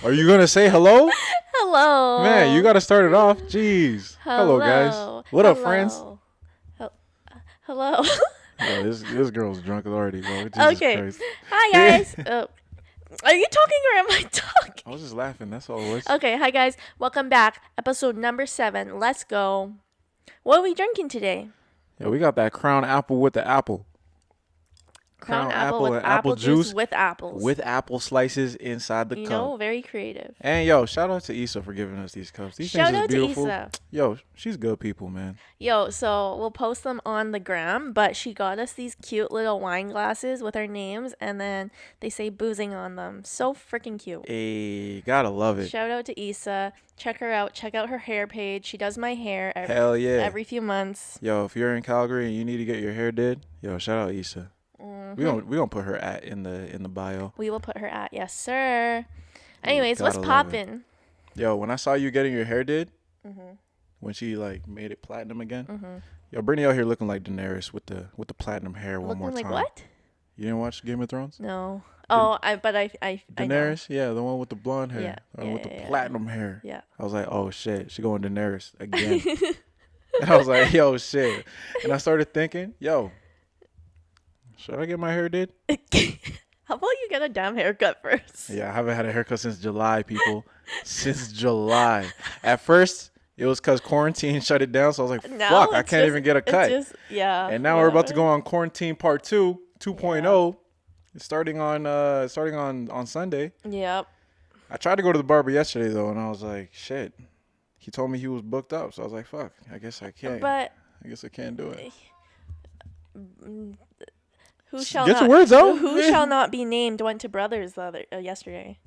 Are you going to say hello? Hello. Man, you got to start it off. Jeez. Hello, guys. Hello. What up, friends? Hello. Hel- Hello. Yo, this girl's drunk already, bro. Jesus Okay. Christ. Hi guys. Are you talking or am I talking? I was just laughing. That's all it was. Okay. Hi guys. Welcome back. Episode number 7. Let's go. What are we drinking today? Yeah, we got that crown apple with the apple. Crown apple with apple juice with apples. with apple slices inside the cup. Very creative. And yo, shout out to Issa for giving us these cups. These Shout things is out to beautiful. Issa. Yo, she's good people, man. Yo, so we'll post them on the gram, but she got us these cute little wine glasses with our names, and then they say Boo-zing on them. So freaking cute. Hey, gotta love it. Shout out to Issa. Check her out. Check out her hair page. She does my hair Hell yeah. every few months. Yo, if you're in Calgary and you need to get your hair did, yo, shout out Issa. Mm-hmm. We gonna put her at in the bio. We will put her at. Yes, sir. Anyways, what's Gotta love it. poppin'? Yo, when I saw you getting your hair did, Mm-hmm. when she like made it platinum again, Mm-hmm. yo, Brittany out here looking like Daenerys with the platinum hair one Looking more like time. what? You didn't watch Game of Thrones? No. Oh, I know. Daenerys, yeah, the one with the blonde hair, Yeah, with the yeah. platinum hair. Yeah. I was like, oh shit, she going Daenerys again. And I was like, yo, shit. And I started thinking, yo, should I get my hair did? How about you get a damn haircut first? Yeah, I haven't had a haircut since July, people. Since July. At first, it was because quarantine shut it down. So I was like, Now fuck, I it's can't just- even get a it's cut. just- yeah. And now we're about to whatever. go on quarantine part 2, 2.0. It's starting on Sunday. Yep. I tried to go to the barber yesterday, though, and I was like, shit. He told me he was booked up. So I was like, fuck, I guess I can't. But I guess I can't do it. who shall Get not, your words out. Who shall not be named went to Brothers yesterday.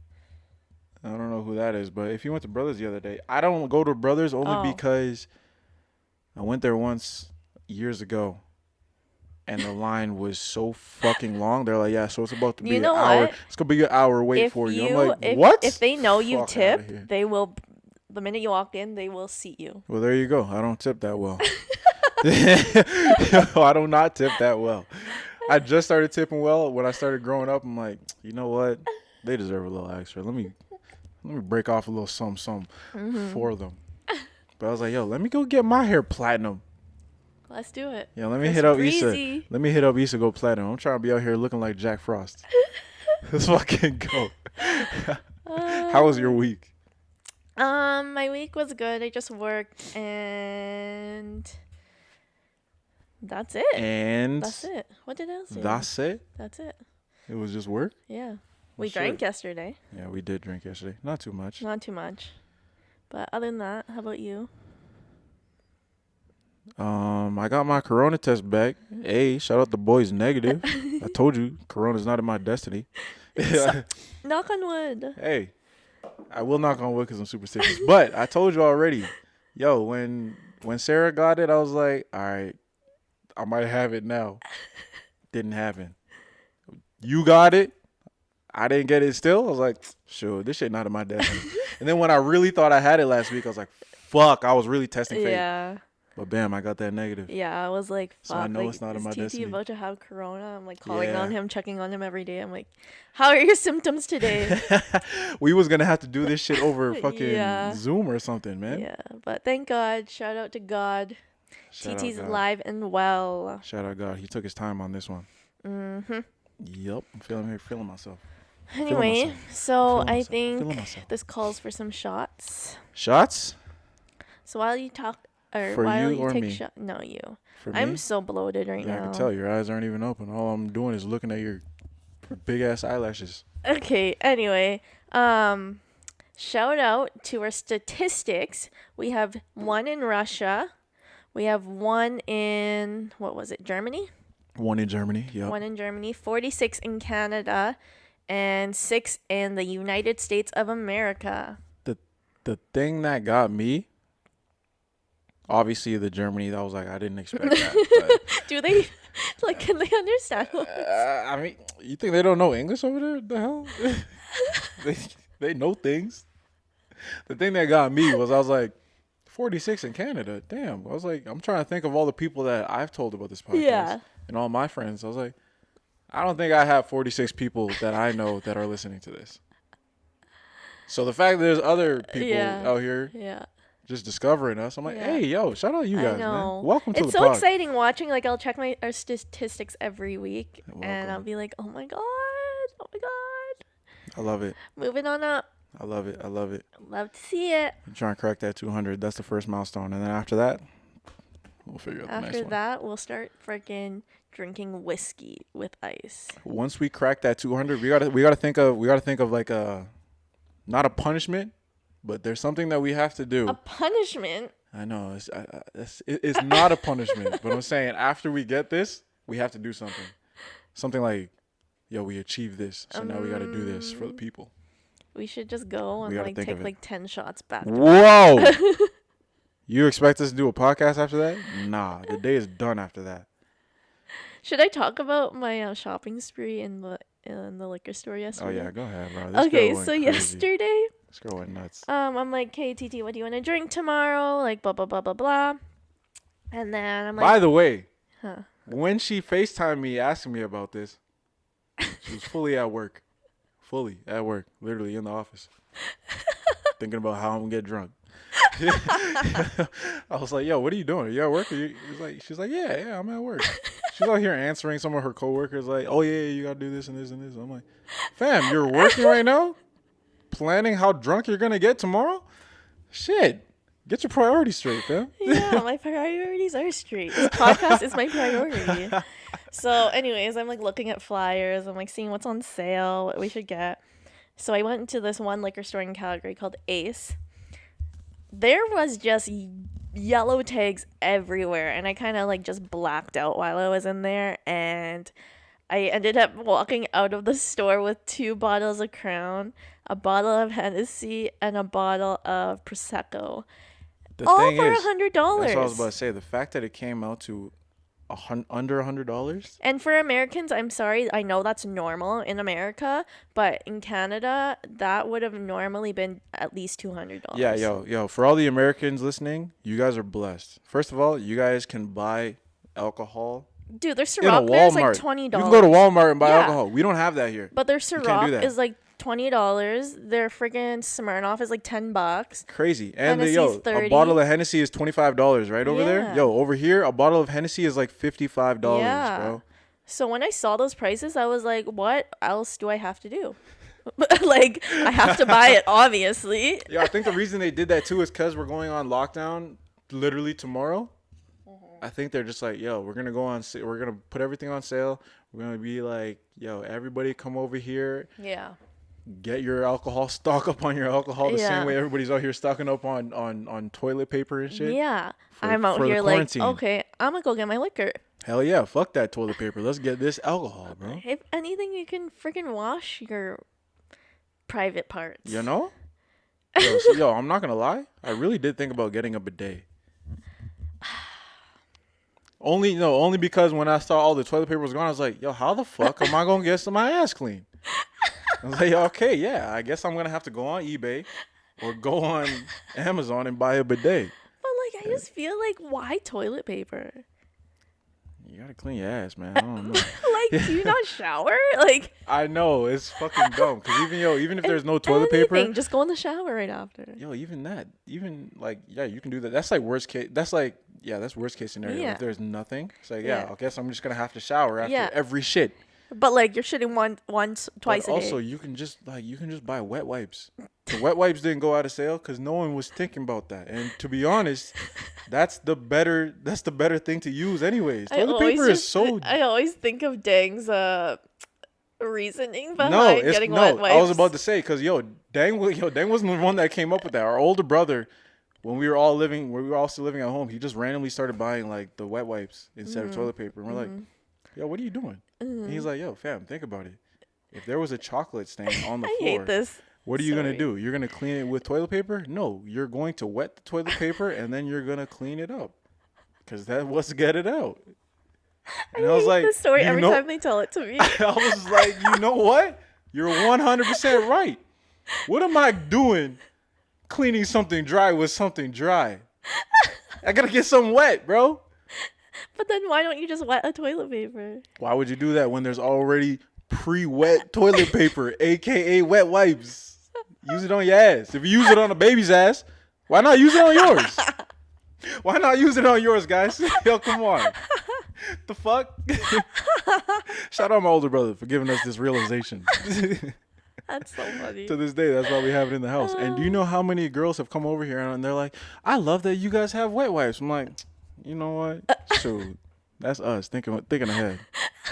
I don't know who that is, but if you went to Brothers the other day, I don't go to Brothers only because I went there once years ago, and the line was so fucking long. They're like, yeah, so it's about to be You an know hour. what? It's gonna be an hour wait If for you. you I'm like, if, what? if they know you Fuck outta here. tip, they will. The minute you walked in, they will seat you. Well, there you go. I don't tip that well. I do not tip that well. I just started tipping well when I started growing up. I'm like, you know what? They deserve a little extra. Let me break off a little something for them. But I was like, yo, let me go get my hair platinum. Let's do it. Yeah, let me Chris hit up Breezy. Issa. Let me hit up Issa go platinum. I'm trying to be out here looking like Jack Frost. Let's fucking go. How was your week? My week was good. I just worked and that's it. And That's it. What did I say? that's it? That's it. It was just work? Yeah. We Well, drank shit. yesterday. Yeah, we did drink yesterday. Not too much. Not too much. But other than that, how about you? I got my corona test back. Hey, shout out the boys negative. I told you corona's not in my destiny. Knock on wood. Hey, I will knock on wood because I'm superstitious. But I told you already, yo, when Sarah got it, I was like, all right, I might have it now. Didn't happen. You got it. I didn't get it still. I was like, sure, this shit not in my destiny. And then when I really thought I had it last week, I was like, fuck, I was really testing fate. Yeah. But bam, I got that negative. Yeah, I was like, fuck. So I know like, it's not in is my TT destiny. about to have corona? I'm like calling Yeah. on him, checking on him every day. I'm like, how are your symptoms today? We was gonna have to do this shit over fucking Yeah. Zoom or something, man. Yeah, but thank God. Shout out to God. Shout out TT's God. alive and well. Shout out God. He took his time on this one. Mm-hmm. Yep. I'm feeling myself. Anyway, myself. so Feeling I myself. Feeling think myself. this calls for some shots. Shots? So while you talk, or For while you you or take me? shot, no, you. For me? I'm so bloated right Yeah, now. I can tell your eyes aren't even open. All I'm doing is looking at your big ass eyelashes. Okay, anyway, shout out to our statistics. We have 1 in Russia. We have 1 in, what was it, Germany? 1 in Germany. Yep. 1 in Germany, 46 in Canada, and 6 in the United States of America. The thing that got me, obviously the Germany, I was like, I didn't expect that. Do they, like, can they understand? But, I mean, you think they don't know English over there? The hell? they know things. The thing that got me was I was like, 46 in Canada. Damn. I was like, I'm trying to think of all the people that I've told about this podcast. Yeah. And all my friends. I was like, I don't think I have 46 people that I know that are listening to this. So the fact that there's other people Yeah. out here Yeah. just discovering us, I'm like, Yeah. hey, yo, shout out you I guys, man. know. Welcome to It's the so pod. exciting watching. Like, I'll check our statistics every week, and I'll Welcome. be like, oh my god, oh my god, I love it. moving on up. I love it. I love it. Love to see it. I'm trying to crack that 200. That's the first milestone, and then after that, we'll figure out the next After one. that, we'll start freaking drinking whiskey with ice. Once we crack that 200, we gotta think of like a, not a punishment, but there's something that we have to do. A punishment. I know it's not a punishment, but I'm saying after we get this, we have to do something. Something like, yo, we achieved this, so now we got to do this for the people. We should just go and like take like 10 shots back. Whoa! You expect us to do a podcast after that? Nah, the day is done after that. Should I talk about my shopping spree in the liquor store yesterday? Oh yeah, go ahead, bro. This Okay, girl went so crazy. yesterday, This girl went nuts. I'm like, hey, TT, what do you want to drink tomorrow? Like, blah, blah, blah, blah, blah. And then I'm like, By the way, huh. when she FaceTimed me asking me about this, she was fully at work. Fully at work. Literally in the office. Thinking about how I'm going to get drunk. I was like, yo, what are you doing? Are you at work? She's like, yeah, I'm at work. She's out here answering some of her coworkers like, oh, yeah, you got to do this and this and this. I'm like, fam, you're working right now? Planning how drunk you're going to get tomorrow? Shit. Get your priorities straight, fam. Yeah, my priorities are straight. This podcast is my priority. So, anyways, I'm like looking at flyers. I'm like seeing what's on sale, what we should get. So I went into this one liquor store in Calgary called Ace. There was just yellow tags everywhere, and I kind of like just blacked out while I was in there, and I ended up walking out of the store with 2 bottles of Crown, a bottle of Hennessy, and a bottle of Prosecco. The All thing for is, $100. that's what I was about to say. The fact that it came out to under $100. And for Americans, I'm sorry, I know that's normal in America, but in Canada, that would have normally been at least $200. Yeah, yo, for all the Americans listening, you guys are blessed. First of all, you guys can buy alcohol Dude, their in a Ciroc there is Walmart. like $20. You can go to Walmart and buy Yeah. alcohol. We don't have that here. But their can't do Ciroc that. is like $20. Their friggin' Smirnoff is like $10. Crazy. And Hennessy's a 30. bottle of Hennessy is $25 right over there. Yeah. Yo, over here, a bottle of Hennessy is like $55, bro. So when I saw those prices, I was like, what else do I have to do? Like, I have to buy it, obviously. Yeah, I think the reason they did that too is because we're going on lockdown literally tomorrow. I think they're just like, yo, we're gonna go on. We're gonna put everything on sale. We're gonna be like, yo, everybody come over here. Yeah. Get your alcohol. Stock up on your alcohol the same way everybody's out here stocking up on toilet paper and shit. Yeah. for- I'm out for the here like, quarantine. okay, I'm gonna go get my liquor. Hell yeah, fuck that toilet paper. Let's get this alcohol, bro. If anything, you can freaking wash your private parts. You know? Yo, I'm not gonna lie. I really did think about getting a bidet. Only because when I saw all the toilet paper was gone, I was like, yo, how the fuck am I gonna get my ass clean? I was like, okay, yeah, I guess I'm gonna have to go on eBay or go on Amazon and buy a bidet. But like, I just feel like, why toilet paper? You gotta clean your ass, man. I don't know. Like, do you not shower? Like, I know it's fucking dumb. Cause even if there's no toilet paper, anything, just go in the shower right after. yo, even like, yeah, you can do that. That's like worst case. That's worst case scenario. Yeah. If there's nothing, it's like, Yeah. I guess I'm just gonna have to shower after every shit. But like, you're shitting twice But a also, day. you can just buy wet wipes. The wet wipes didn't go out of sale because no one was thinking about that. And to be honest, that's the better thing to use anyways. Toilet paper is so. I always think of Dang's reasoning behind getting wet wipes. I was about to say because Dang wasn't the one that came up with that. Our older brother, when we were all still living at home, he just randomly started buying like the wet wipes instead of toilet paper. And we're like, yo, what are you doing? And he's like, yo, fam, think about it. If there was a chocolate stain on the I floor, hate this. what are you gonna do? You're gonna clean it with toilet paper? No, you're going to wet the toilet paper and then you're gonna clean it up, cause that was get it out. And I was like, this story every know- time they tell it to me. I was like, you know what? You're 100% right. What am I doing? Cleaning something dry with something dry. I gotta get something wet, bro. But then why don't you just wet a toilet paper? Why would you do that when there's already pre-wet toilet paper, aka wet wipes? Use it on your ass. If you use it on a baby's ass, why not use it on yours? Why not use it on yours, guys? Yo, come on. The fuck? Shout out my older brother for giving us this realization. That's so funny. To this day, that's why we have it in the house. And do you know how many girls have come over here and they're like, I love that you guys have wet wipes. I'm like, you know what? Shoot, that's us thinking ahead.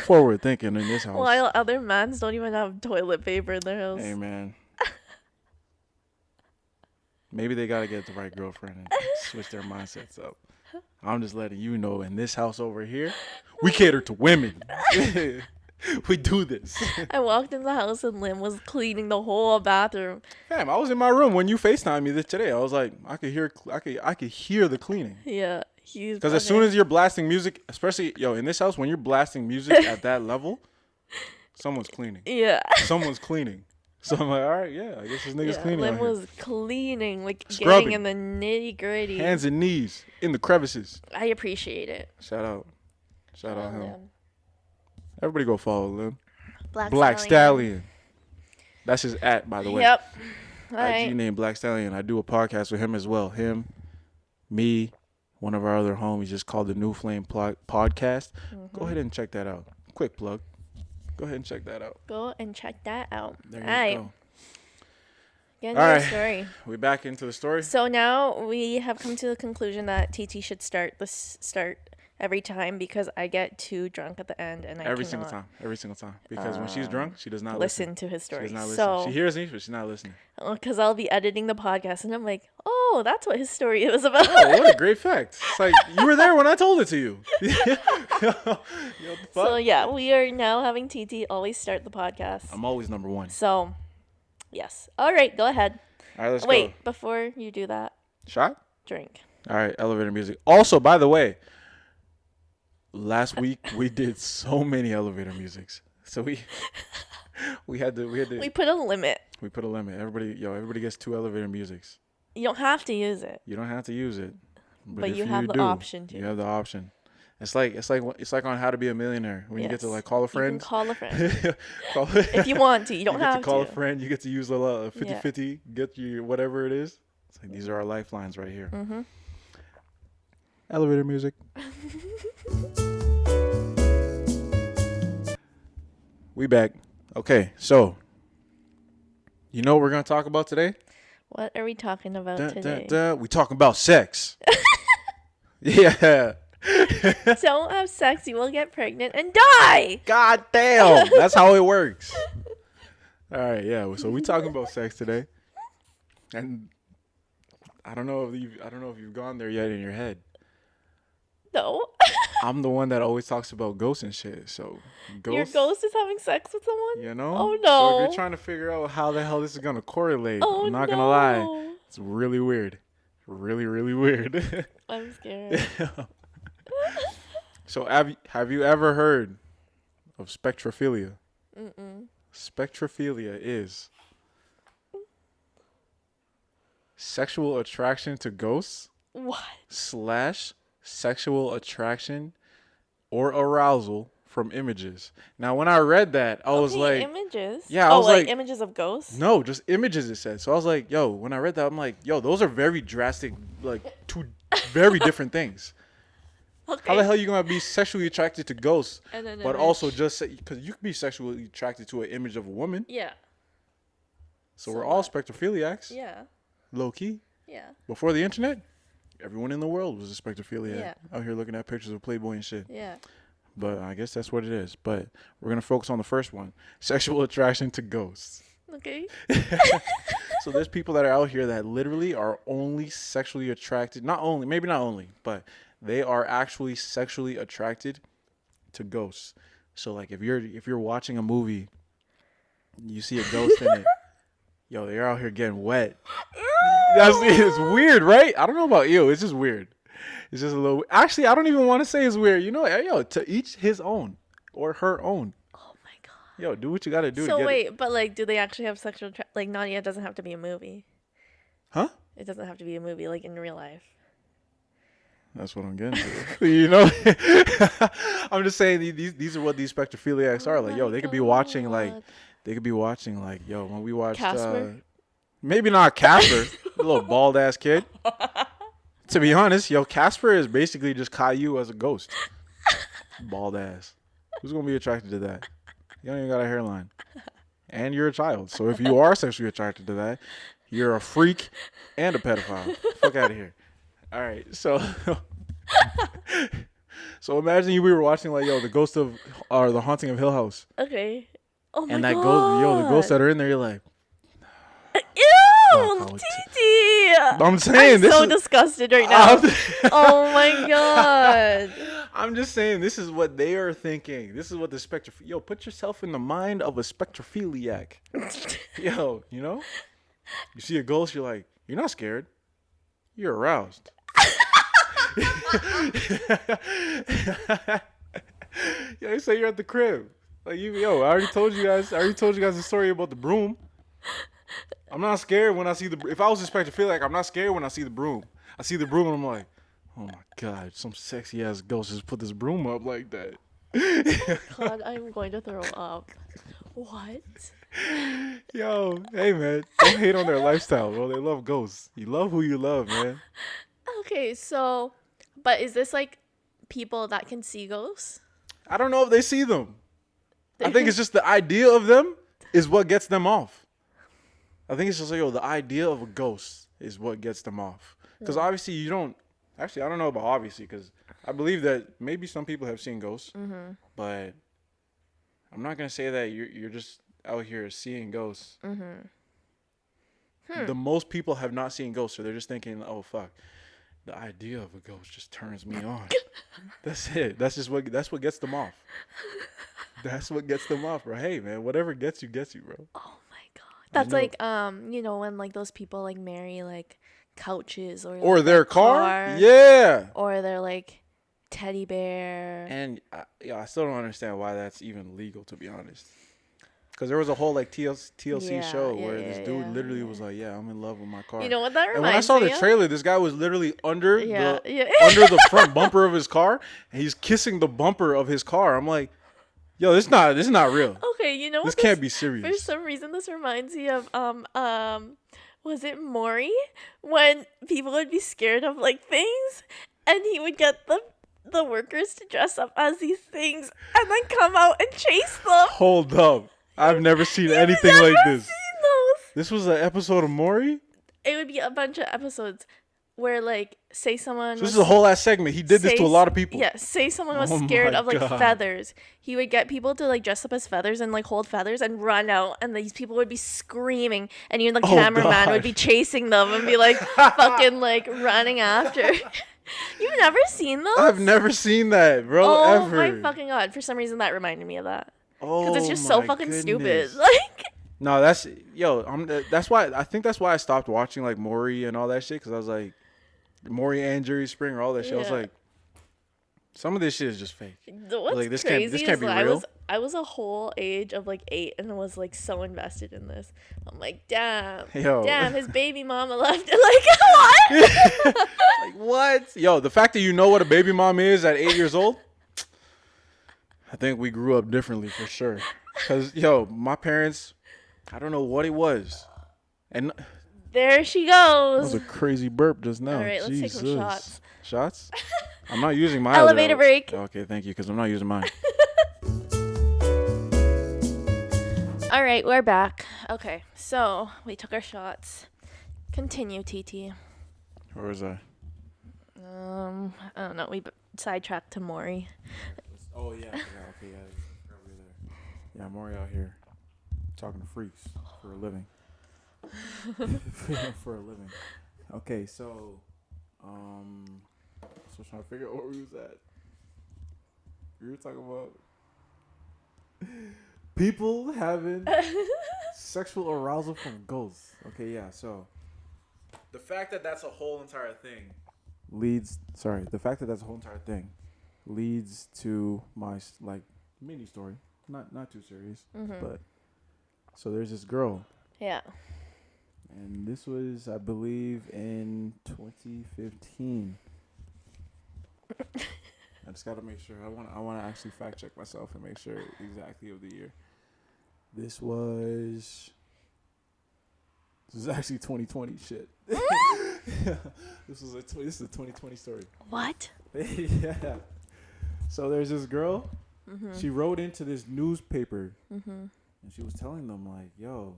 Forward thinking in this house. While other mans don't even have toilet paper in their house. Hey, man. Maybe they got to get the right girlfriend and switch their mindsets up. I'm just letting you know, in this house over here, we cater to women. We do this. I walked in the house and Lim was cleaning the whole bathroom. Fam, I was in my room when you FaceTimed me today. I was like, I could hear the cleaning. Yeah, because as soon as you're blasting music, especially in this house, when you're blasting music at that level, someone's cleaning. Yeah, someone's cleaning. So I'm like, all right, I guess this nigga's cleaning. Lim out here. was cleaning, like Scrubbing. getting in the nitty gritty, hands and knees in the crevices. I appreciate it. Shout out him. Lim. Everybody go follow Lim. Black Stallion. That's his by the way. Yep. All IG right. named Black Stallion. I do a podcast with him as well. Him, me, one of our other homies, just called the New Flame Podcast. Go ahead and check that out. Quick plug. Go ahead and check that out. Go and check that out. There All you right. go. Get into All the right. story. We back into the story. So now we have come to the conclusion that TT should start every time because I get too drunk at the end and Every single time. Because when she's drunk, she does not listen to his She story. does not listen. So She hears me, but she's not listening. because I'll be editing the podcast and I'm like, oh, that's what his story was about. Oh, what a great fact. It's like, you were there when I told it to you. Yo, the fuck? So yeah, we are now having TT always start the podcast. I'm always number one. So yes. All right, go ahead. All right, let's go. Wait, before you do that, Shot? drink. All right, elevator music. Also, by the way, last week we did so many elevator musics. So we had to We put a limit. we put a limit. Everybody gets 2 elevator musics. You don't have to use it. You don't have to use it, But if you have the do, option to. You have the option. It's like on How to Be a Millionaire when you get to Yes. like call a You friend. can call a friend if you want to. You don't you get have to call to. a friend. You get to use a 50-50. Get you whatever it is. It's like these are our lifelines right here. Mm-hmm. Elevator music. We back. Okay, so you know what we're gonna talk about today? What are we talking about today? We talking about sex. Yeah. Don't have sex, you will get pregnant and die. God damn, that's how it works. All right, yeah. So we talking about sex today, and I don't know if you've gone there yet in your head. No. I'm the one that always talks about ghosts and shit. So Your ghost is having sex with someone? you know. Oh, So no. if you're trying to figure out how the hell this is gonna correlate, Oh, I'm not no. gonna lie, it's really weird, really really weird. I'm scared. So have you ever heard of spectrophilia? Mm-mm. Spectrophilia is sexual attraction to ghosts What? / sexual attraction or arousal from images. Now, when I read that, I was like, images? yeah, I was like, images of ghosts? no, just images, it said. So I was like, yo, when I read that, I'm like, yo, those are very drastic, like 2 very different things. Okay. How the hell are you going to be sexually attracted to ghosts, And an but image. also just because you could be sexually attracted to an image of a woman. Yeah. So So we're all what? spectrophiliacs, Yeah. low key. Yeah. Before the internet, everyone in the world was a spectrophiliac. Yeah. Out here looking at pictures of Playboy and shit. Yeah. But I guess that's what it is. But we're going to focus on the first one, sexual attraction to ghosts. Okay. So there's people that are out here that literally are only sexually attracted, maybe not only, but they are actually sexually attracted to ghosts. So like if you're watching a movie, you see a ghost in it, yo, they're out here getting wet. It's weird, right? I don't know about you. It's just weird. It's just a little. Actually, I don't even want to say it's weird. You know, yo, to each his own or her own. Oh my god. Yo, do what you got to do. So to get wait, it. but like, do they actually have sexual? Like, Nadia doesn't have to be a movie. Huh? It doesn't have to be a movie, like in real life. That's what I'm getting to. You know, I'm just saying these are what these spectrophiliacs are. Like, yo, they could be watching like, yo, when we watched Casper? Maybe not Casper, the little bald ass kid. To be honest, yo, Casper is basically just Caillou as a ghost. Bald ass. Who's gonna be attracted to that? You don't even got a hairline, and you're a child. So if you are sexually attracted to that, you're a freak and a pedophile. Fuck out of here. All right, so so imagine we were watching like the ghost of or the haunting of Hill House, Okay. Oh my and that god. ghost, the ghosts that are in there, you're like, Ew, fuck, TT. I'm saying I'm this so is. disgusted right now. Oh my god. I'm just saying this is what they are thinking. This is what the spectro. Yo, put yourself in the mind of a spectrophiliac. Yo, you see a ghost, you're like, you're not scared. You're aroused. Yo, you say you're at the crib. Like I already told you guys the story about the broom. I'm not scared when I see the. If I was a spectrophiliac, I'm not scared when I see the broom. I see the broom and I'm like, oh my god, some sexy ass ghost just put this broom up like that. God, I'm going to throw up. What? Yo, hey man, don't hate on their lifestyle, bro. They love ghosts. You love who you love, man. Okay, so, but is this like people that can see ghosts? I don't know if they see them. I think it's just the idea of them is what gets them off. I think it's just like, the idea of a ghost is what gets them off. Because obviously you don't. Actually, I don't know about obviously because I believe that maybe some people have seen ghosts, but I'm not gonna say that you're just out here seeing ghosts. The most people have not seen ghosts, so they're just thinking, oh fuck, the idea of a ghost just turns me on. That's it. That's what gets them off. That's what gets them off, bro. Hey man, whatever gets you, bro. Oh my god. That's like when like those people like marry like couches or Or like, their car? Yeah. Or they're like teddy bear. And I still don't understand why that's even legal, to be honest. Because there was a whole like TLC show where this dude literally was like, "Yeah, I'm in love with my car." You know what that reminds me of? And when I saw the trailer, this guy was literally under Yeah. under the front bumper of his car, and he's kissing the bumper of his car. I'm like, "Yo, this is not real. Okay, you know what? This can't be serious." For some reason, this reminds me of was it Maury when people would be scared of like things, and he would get the workers to dress up as these things and then come out and chase them. Hold up. I've never seen anything like this. This was an episode of Maury? It would be a bunch of episodes where, like, say someone. So this is a whole ass segment. He did this to a lot of people. Yeah, say someone was Oh scared my of, like, God. feathers. He would get people to, like, dress up as feathers and, like, hold feathers and run out. And these people would be screaming. And even the cameraman God. would be chasing them and be, like, fucking, like, running after. You've never seen those? I've never seen that, bro, Oh, ever. my fucking God. For some reason, that reminded me of that. Oh, Because it's just so my fucking goodness. stupid. Like. No, that's why I think that's why I stopped watching like Maury and all that shit because I was like Maury and Jerry Springer, all that shit. I was Yeah. like, some of this shit is just fake. What's Like this crazy can't is be that real. I was a whole age of like 8 and was like so invested in this. I'm like, damn, Yo. damn, his baby mama left it. Like, what? Like what? Yo, the fact that you know what a baby mom is at 8 years old, I think we grew up differently for sure. Cause my parents, I don't know what it was, and There she that was goes. a crazy burp just now. All right, let's take some Jesus. shots. Shots? I'm not using my Elevator break. Okay, thank you, because I'm not using mine. All right, we're back. Okay, so we took our shots. Continue, TT. Where was I? I don't know. We sidetracked to Maury. Oh yeah, okay, yeah, over there. Yeah, Maury out here talking to freaks for a living. For a living. Okay, so trying to figure out where we was at. We were talking about people having sexual arousal from ghosts. Okay, yeah. So the fact that that's a whole entire thing leads to my like mini story. Not too serious, but so there's this girl. Yeah. And this was, I believe, in 2015. I just got to make sure. I want to actually fact check myself and make sure exactly of the year. This was This is actually 2020 shit. This is a 2020 story. What? Yeah. So there's this girl. Mm-hmm. She wrote into this newspaper, Mm-hmm. and she was telling them like, "Yo."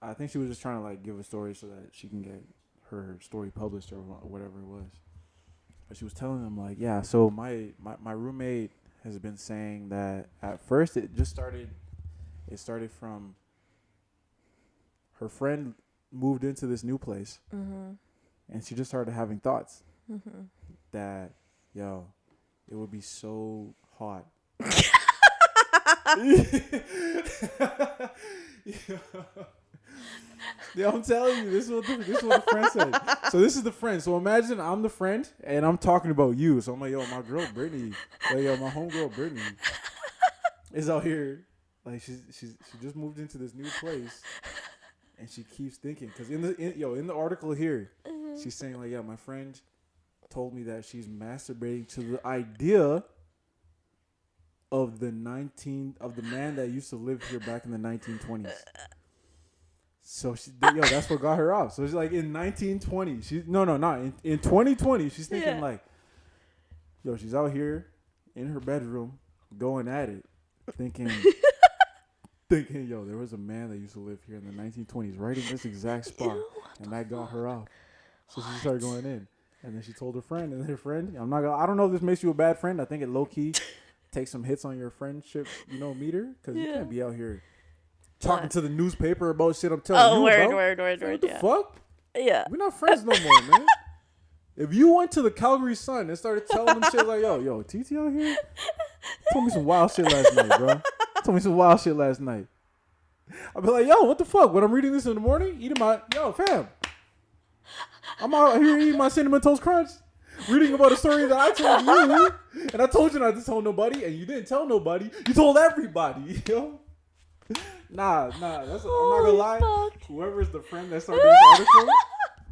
I think she was just trying to like give a story so that she can get her story published or whatever it was. But she was telling them like, yeah, so my roommate has been saying that at first it started from her friend moved into this new place, Mm-hmm. and she just started having thoughts Mm-hmm. that, yo, it would be so hot. Yeah, I'm telling you, this is what the friend said. So this is the friend. So imagine I'm the friend and I'm talking about you. So I'm like, yo, my girl Brittany, like, yo, my homegirl Brittany is out here. Like she just moved into this new place, and she keeps thinking because in the article here, she's saying like, yeah, my friend told me that she's masturbating to the idea of the man that used to live here back in the 1920s. So that's what got her off. So she's like in 1920, not in 2020. She's thinking like, yo, she's out here in her bedroom going at it, thinking, yo, there was a man that used to live here in the 1920s, right in this exact spot, and that got her off. So she started going in, and then she told her friend, and her friend, I don't know if this makes you a bad friend. I think it low key takes some hits on your friendship, meter, because you can't be out here talking to the newspaper about shit I'm telling you about. Word. What the fuck? Yeah. We're not friends no more, man. If you went to the Calgary Sun and started telling them shit like, yo, TT out here told me some wild shit last night, bro. I'd be like, yo, what the fuck? When I'm reading this in the morning, fam. I'm out here eating my Cinnamon Toast Crunch, reading about a story that I told you, and I told you not to tell nobody, and you didn't tell nobody. You told everybody, yo. Nah. I'm not gonna lie. Fuck. Whoever's the friend that started this article,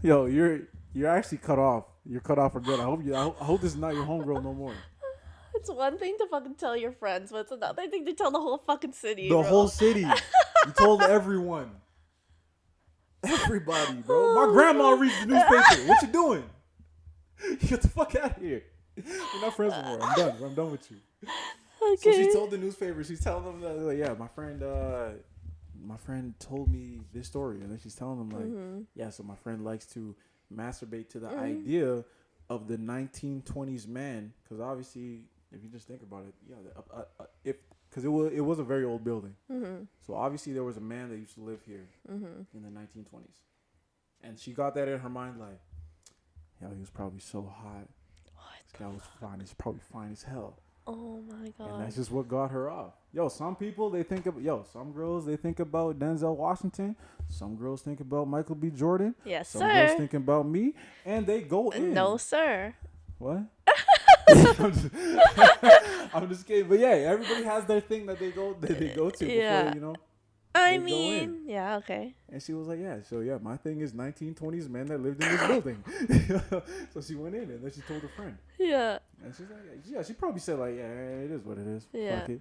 yo, you're actually cut off. You're cut off for good. I hope this is not your homegirl no more. It's one thing to fucking tell your friends, but it's another thing to tell the whole fucking city. The whole city. You told everyone. Everybody, bro. My grandma reads the newspaper. What you doing? Get the fuck out of here. We're not friends anymore. I'm done with you. Okay. So she told the newspaper. She's telling them that, like, yeah, my friend told me this story, and then she's telling them like, yeah, so my friend likes to masturbate to the idea of the 1920s man, because obviously, if you just think about it, yeah, because it was a very old building, so obviously there was a man that used to live here in the 1920s, and she got that in her mind like, yeah, he was probably so hot. This guy was fine. He's probably fine as hell. Oh my god. And that's just what got her off. Yo, some people some girls they think about Denzel Washington. Some girls think about Michael B. Jordan. Yes, some sir. girls thinking about me, and they go in. No, sir. What? I'm just kidding. But yeah, everybody has their thing that they go to Yeah. before, I go mean, in. yeah, okay. And she was like, yeah, so yeah, my thing is 1920s men that lived in this building. So she went in and then she told her friend. Yeah. And she's like, yeah, she probably said like, yeah, it is what it is. Yeah. Fuck it.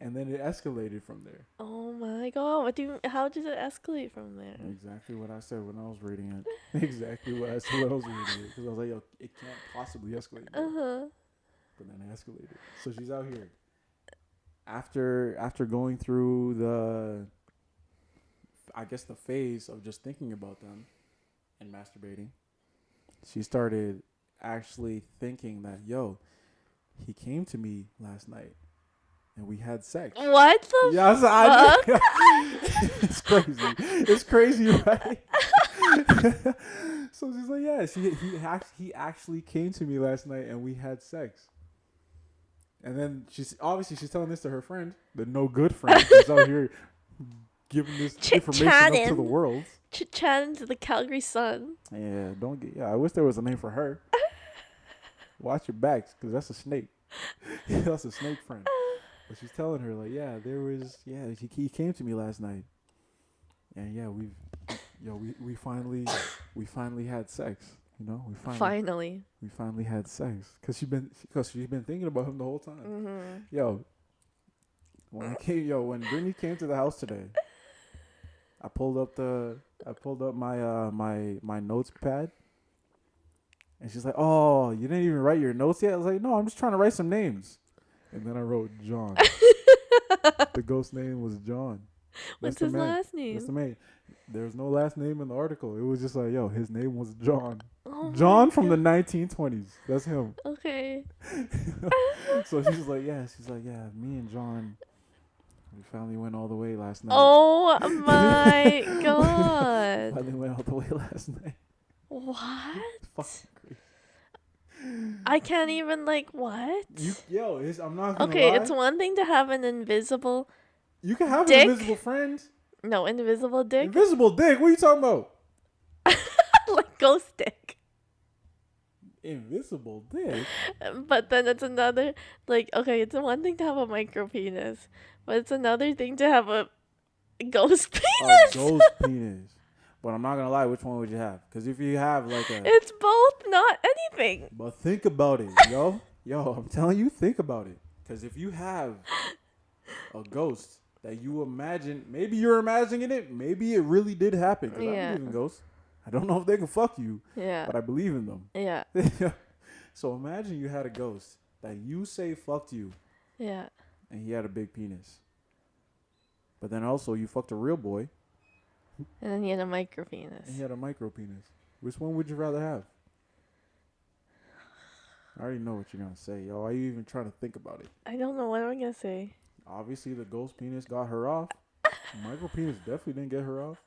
And then it escalated from there. Oh my god. How did it escalate from there? Exactly what I said when I was reading it. Exactly what I said when I was reading it. Because I was like, yo, it can't possibly escalate. But then it escalated. So she's out here. After going through the phase of just thinking about them and masturbating, she started actually thinking that, yo, he came to me last night and we had sex. What the fuck? It's crazy. It's crazy, right? So she's like, yeah, he actually came to me last night and we had sex. And then she's telling this to her friend, the no good friend, who's out here giving this information up to the world. Chit-chatting to the Calgary Sun. Yeah, I wish there was a name for her. Watch your backs, because that's a snake. That's a snake friend. But she's telling her, like, he came to me last night. And yeah, we finally had sex. We finally had sex because she's been thinking about him the whole time. Yo, when Brittany came to the house today, I pulled up my notes pad, and she's like, "Oh, you didn't even write your notes yet?" I was like, "No, I'm just trying to write some names." And then I wrote John. The ghost name was John. That's What's the his man. last That's the name? man. There's no last name in the article. It was just like, yo, his name was John. Oh John my from the god. 1920s. That's him. Okay. So she's like, yeah. She's like, yeah. Me and John, we finally went all the way last night. Oh my god. Finally went all the way last night. What? Fucking crazy. I can't even like what? I'm not gonna Okay, lie. it's one thing to have an invisible You can have dick. an invisible friend. No, invisible dick. Invisible dick. What are you talking about? Like ghost dick. Invisible dick. But then it's another like okay, it's one thing to have a micro penis, but it's another thing to have a ghost A penis. ghost penis. But I'm not gonna lie. Which one would you have? Because if you have like a, It's both, not anything. but think about it, yo. I'm telling you, think about it. Because if you have a ghost that you imagine, maybe you're imagining it, maybe it really did happen. Because I Yeah. believe in ghosts. I don't know if they can fuck you, Yeah. but I believe in them. Yeah. So imagine you had a ghost that you say fucked you, Yeah. and he had a big penis. But then also you fucked a real boy, And then you had a micro and penis. he had a micro penis. Which one would you rather have? I already know what you're gonna say, yo. Why are you even trying to think about it? I don't know what I'm gonna say. Obviously, the ghost penis got her off. Micro penis definitely didn't get her off.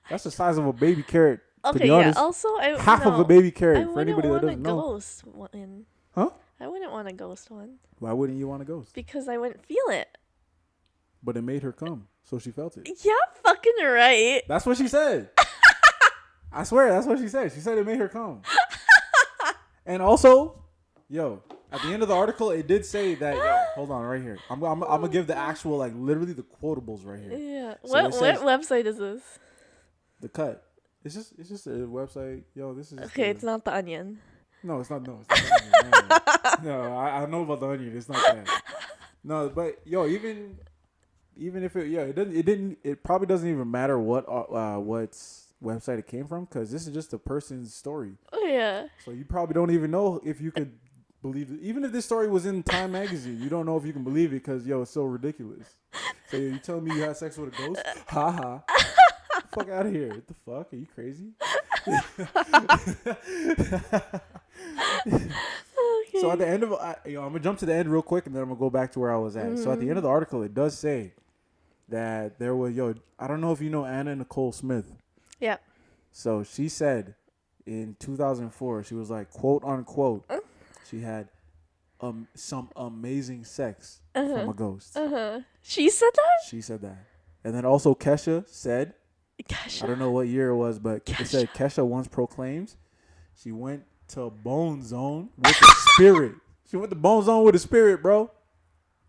That's the size of a baby carrot. To Okay, be yeah. honest, Also, half of a baby carrot. I For wouldn't anybody that want a doesn't know, ghost one. huh? I wouldn't want a ghost one Why wouldn't you want a ghost? because I wouldn't feel it. But it made her come, so she felt it. Yeah, fucking right. That's what she said. I swear, that's what she said. She said it made her come. And also, yo, at the end of the article, it did say that. Yo, hold on, right here. I'm gonna give the actual, like, literally the quotables right here. Yeah. So What it says- website is this? The cut. It's just a website. Yo, this is just Okay, a- it's not the Onion. No, it's not. No, it's not the Onion. No, I know about the Onion. It's not that. No, but yo, even if it probably doesn't even matter what website it came from, because this is just a person's story. Oh yeah. So you probably don't even know if you could believe it. Even if this story was in Time magazine, you don't know if you can believe it because yo, it's so ridiculous. So you telling me you had sex with a ghost? Ha ha. Fuck out of here. What the fuck? Are you crazy? Okay. So at the end of I'm gonna jump to the end real quick, and then I'm gonna go back to where I was at. So at the end of the article, it does say that there was I don't know if you know Anna Nicole Smith. Yeah. So she said in 2004, she was like, quote unquote, she had some amazing sex from a ghost. She said that? She said that. And then also Kesha said, Gosh. I don't know what year it was, but Kesha. it said Kesha once proclaims she went to Bone Zone with a spirit. She went to Bone Zone with a spirit, bro.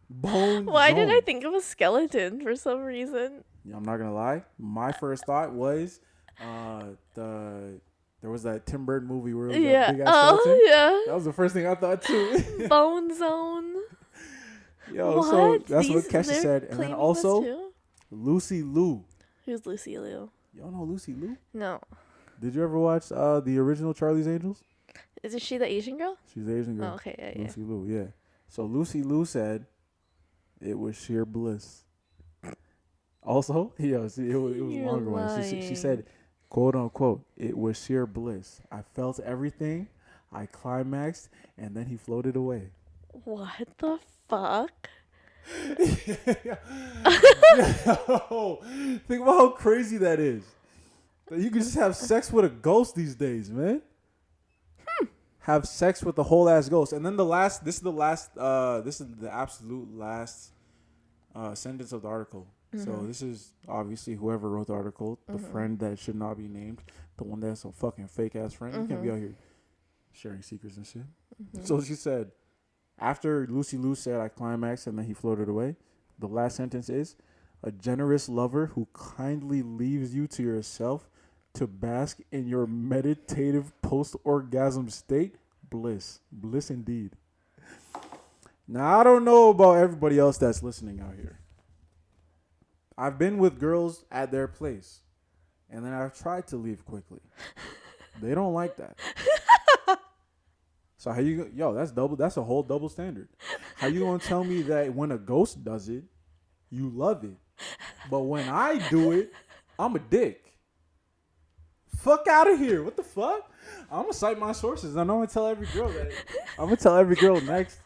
Bone Why Zone. did I think of a skeleton for some reason? Yeah, I'm not gonna lie. My first thought was there was that Tim Burton movie where it was that Yeah. big ass skeleton. Oh yeah. That was the first thing I thought too. Bone Zone. Yo, so that's what These- Kesha they're said. And then claiming also this too? Lucy Liu. Who's Lucy Liu? Y'all know Lucy Liu? No. Did you ever watch the original Charlie's Angels? Is she the Asian girl? She's the Asian girl. Oh, okay, yeah, yeah. Lucy Liu, yeah. So Lucy Liu said it was sheer bliss. Also, yeah, see, it was a You're longer one. She lying. said, quote unquote, it was sheer bliss. I felt everything. I climaxed, and then he floated away. What the fuck? Yo, think about how crazy that is. That you can just have sex with a ghost these days, man. Have sex with the whole ass ghost, and then this is the absolute last sentence of the article. So this is obviously whoever wrote the article, the friend that should not be named, the one that's a fucking fake ass friend. You can't be out here sharing secrets and shit. So she said, after Lucy Liu said I climaxed and then he floated away, the last sentence is, a generous lover who kindly leaves you to yourself to bask in your meditative post-orgasm state. Bliss. Bliss indeed. Now, I don't know about everybody else that's listening out here. I've been with girls at their place, and then I've tried to leave quickly. They don't like that. So how you yo? That's double. That's a whole double standard. How you gonna tell me that when a ghost does it, you love it, but when I do it, I'm a dick? Fuck out of here! What the fuck? I'm gonna cite my sources, and I'm gonna tell every girl that. I'm gonna tell every girl next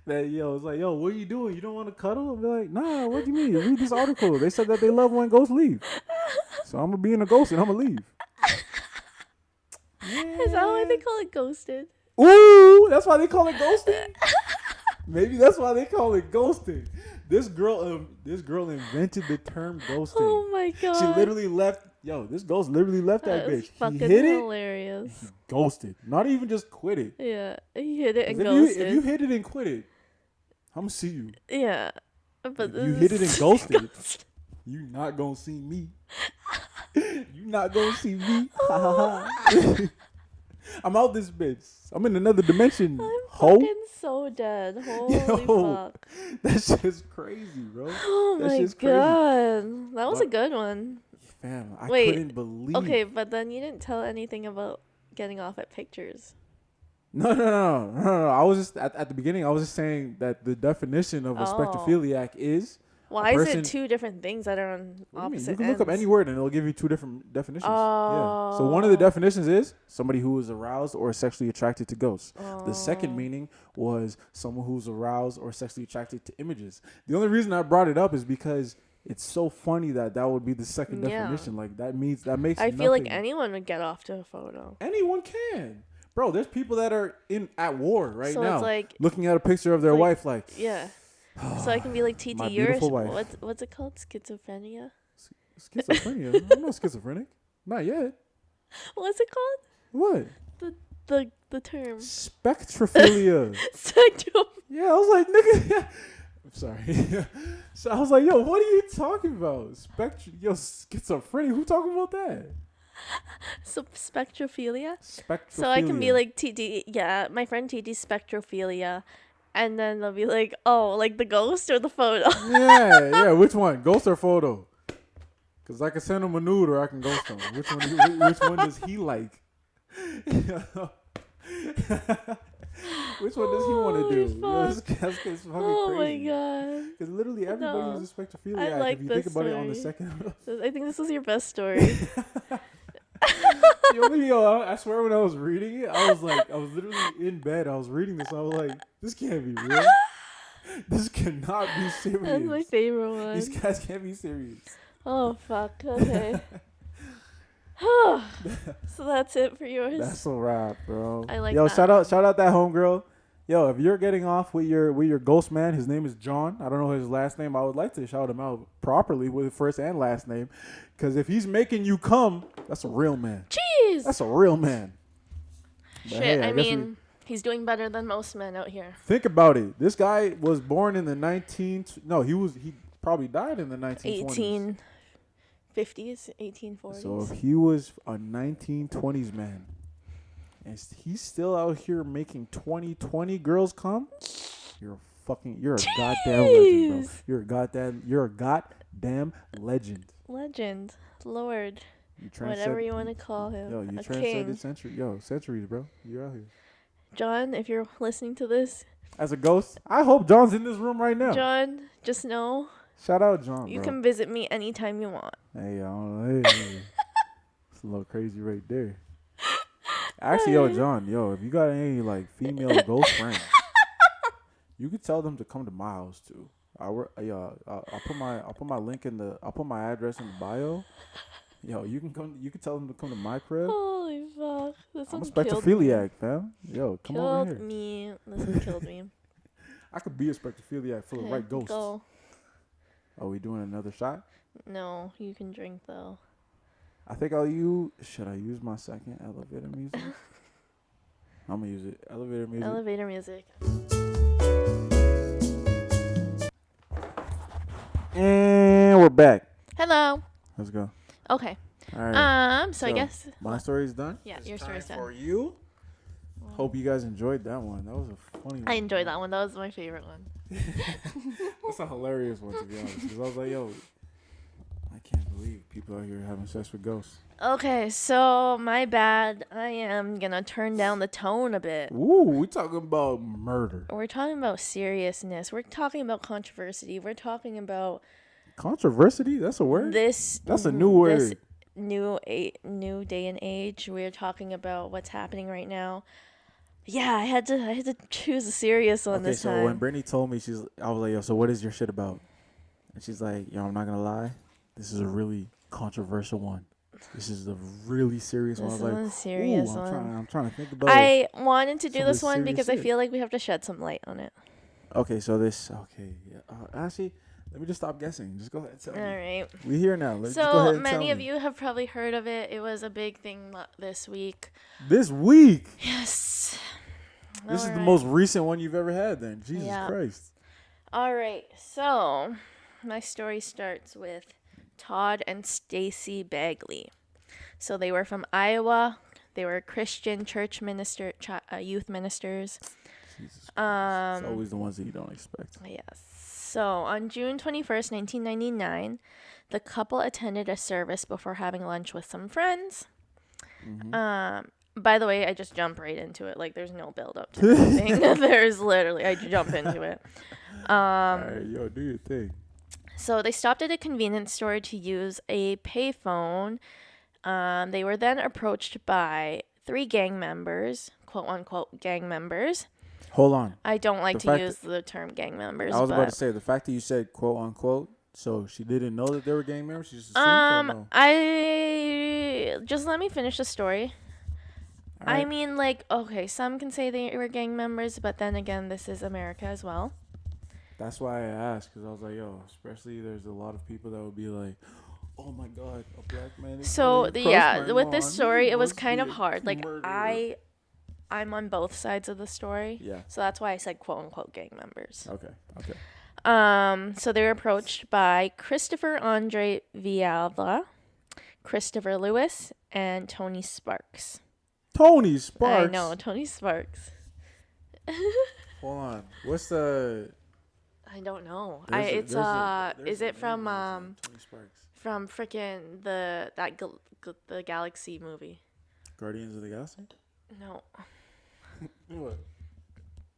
that it's like, yo, what are you doing? You don't want to cuddle? I'll be like, nah. What do you mean? Read this article. They said that they love when ghosts leave. So I'm gonna be in a ghost and I'm gonna leave. Is that why they call it ghosted? Ooh, that's why they call it ghosting. Maybe that's why they call it ghosting. This girl invented the term ghosting. Oh my god. She literally left. Yo, this ghost literally left that That is bitch. fucking He hit hilarious. it. He ghosted. Not even just quit it. Yeah, he hit it and 'Cause ghosted. if you hit it and quit it, I'm gonna see you. Yeah, but If you hit it and ghosted, you not gonna see me. You not gonna see me. I'm out this bitch. I'm in another dimension. I'm Ho. fucking so dead. Holy Yo, fuck. that shit's crazy, bro. Oh That my shit's crazy. god. That was a But- good one. Fam, I Wait, couldn't believe. Okay, but then you didn't tell anything about getting off at pictures. No. I was just at the beginning. I was just saying that the definition of a spectrophiliac is. Why is person- it two different things that are on What do you mean? opposite You can look up ends? any word and it'll give you two different definitions. Yeah. So one of the definitions is somebody who is aroused or sexually attracted to ghosts. The second meaning was someone who's aroused or sexually attracted to images. The only reason I brought it up is because it's so funny that would be the second Yeah. definition. Like that makes I feel like nothing. anyone would get off to a photo. Anyone can. Bro, there's people that are at war right So now it's like, looking at a picture of their like- wife like yeah. So I can be like, TT, My you're beautiful wife. what's it called? Schizophrenia? schizophrenia. I'm not schizophrenic. Not yet. What's it called? What? The term. Spectrophilia. Spectrum. Yeah, I was like, nigga. I'm sorry. So I was like, yo, what are you talking about? Yo, schizophrenia. Who talking about that? So spectrophilia. Spectrophilia. So I can be like TD. Yeah, my friend TD's spectrophilia, and then they'll be like, oh, like the ghost or the photo. yeah. Which one? Ghost or photo? Because I can send him a nude or I can ghost him. Which one does he like? Which one does he want to Holy do? fuck. That's fucking Oh my crazy. god. Because literally everybody No. is a spectrophiliac. I like if you this think about it on the story. second. I think this was your best story. I swear when I was reading it, I was literally in bed. I was reading this. I was like, this can't be real. This cannot be serious. That's my favorite one. These guys can't be serious. Oh fuck. Okay. So that's it for yours. That's a wrap, bro. I like Yo, that. shout out that homegirl. Yo, if you're getting off with your ghost man, his name is John. I don't know his last name. I would like to shout him out properly with first and last name, because if he's making you come, that's a real man. Jeez. That's a real man. But Shit. hey, I guess mean, he's doing better than most men out here. think about it. This guy was born in the he probably died in the 1920s. 1850s, 1840s. So if he was a 1920s man, and he's still out here making 2020 girls come, you're a goddamn legend, bro. You're a goddamn legend. Legend, Lord, You whatever you want to call him. Yo, you a transcended king. centuries, bro. You're out here. John, if you're listening to this, As a ghost, I hope John's in this room right now. John, just know Shout out John, you bro. can visit me anytime you want. Hey, it's a little crazy right there. Actually, yo, John, if you got any like female ghost friends, you could tell them to come to my house too. I'll put my link I'll put my address in the bio. Yo, you can come. You can tell them to come to my crib. Holy fuck! This I'm a one killed me. spectrophiliac, fam. Yo, come over here. Killed me. This one killed me. I could be a spectrophiliac full of Okay, right ghosts. Go. Are we doing another shot? No, you can drink though. I think should I use my second elevator music? I'm gonna use it. Elevator music. Elevator music. And we're back. Hello. Let's go. Okay. All right. So I guess. My story's done. Yeah, It's your time story's done. for you. Hope you guys enjoyed that one. That was a funny one. I enjoyed that one. That was my favorite one. That's a hilarious one, to be honest. Because I was like, yo, I can't believe people out here having sex with ghosts. Okay, so my bad. I am gonna turn down the tone a bit. Ooh, we talking about murder. We're talking about seriousness. We're talking about controversy. We're talking about Controversy? That's a word? this. That's a new word. This new day and age. We're talking about what's happening right now. Yeah, I had to choose a serious one Okay, this so time. when Brittany told me, I was like, yo, so what is your shit about? And she's like, yo, I'm not gonna lie, this is a really controversial one. This is a really serious one. I This was is like, a serious ooh, one. I'm trying to think about. I wanted to do some of this the one serious because I shit. feel like we have to shed some light on it. Okay, yeah. Actually, let me just stop guessing. Just go ahead and tell All me. right. We here now. Let's just go So ahead and many tell of me. you have probably heard of it. It was a big thing this week. This week. Yes. This is the Alright. most recent one you've ever had. Then Jesus Yeah. Christ. All right. So my story starts with Todd and Stacy Bagley. So they were from Iowa. They were Christian church youth ministers. Jesus Christ. It's Um, always the ones that you don't expect. Yes. So on June 21st, 1999, the couple attended a service before having lunch with some friends. Mm-hmm. By the way, I just jump right into it. Like, there's no build up to anything. There's literally, I jump into it. All right, yo, do your thing. So they stopped at a convenience store to use a payphone. They were then approached by 3 gang members, quote unquote gang members. Hold on. I don't like The to fact use the term gang members. I was but, about to say the fact that you said quote unquote, so she didn't know that they were gang members. She just assumed or no? I just let me finish the story. All right. I mean, like, okay, some can say they were gang members, but then again, this is America as well. That's why I asked, because I was like, yo, especially there's a lot of people that would be like, oh my God, a black man is So trying to crush my with this mom. story, He it was must kind be of a hard. Like murderer." I'm on both sides of the story. Yeah. So that's why I said quote unquote gang members. Okay. So they were approached by Christopher Andre Villalba, Christopher Lewis, and Tony Sparks. Tony Sparks. I know, Tony Sparks. Hold on. What's the? I don't know. There's Is a it from name, Tony Sparks. from frickin' the Galaxy movie? Guardians of the Galaxy. No. What?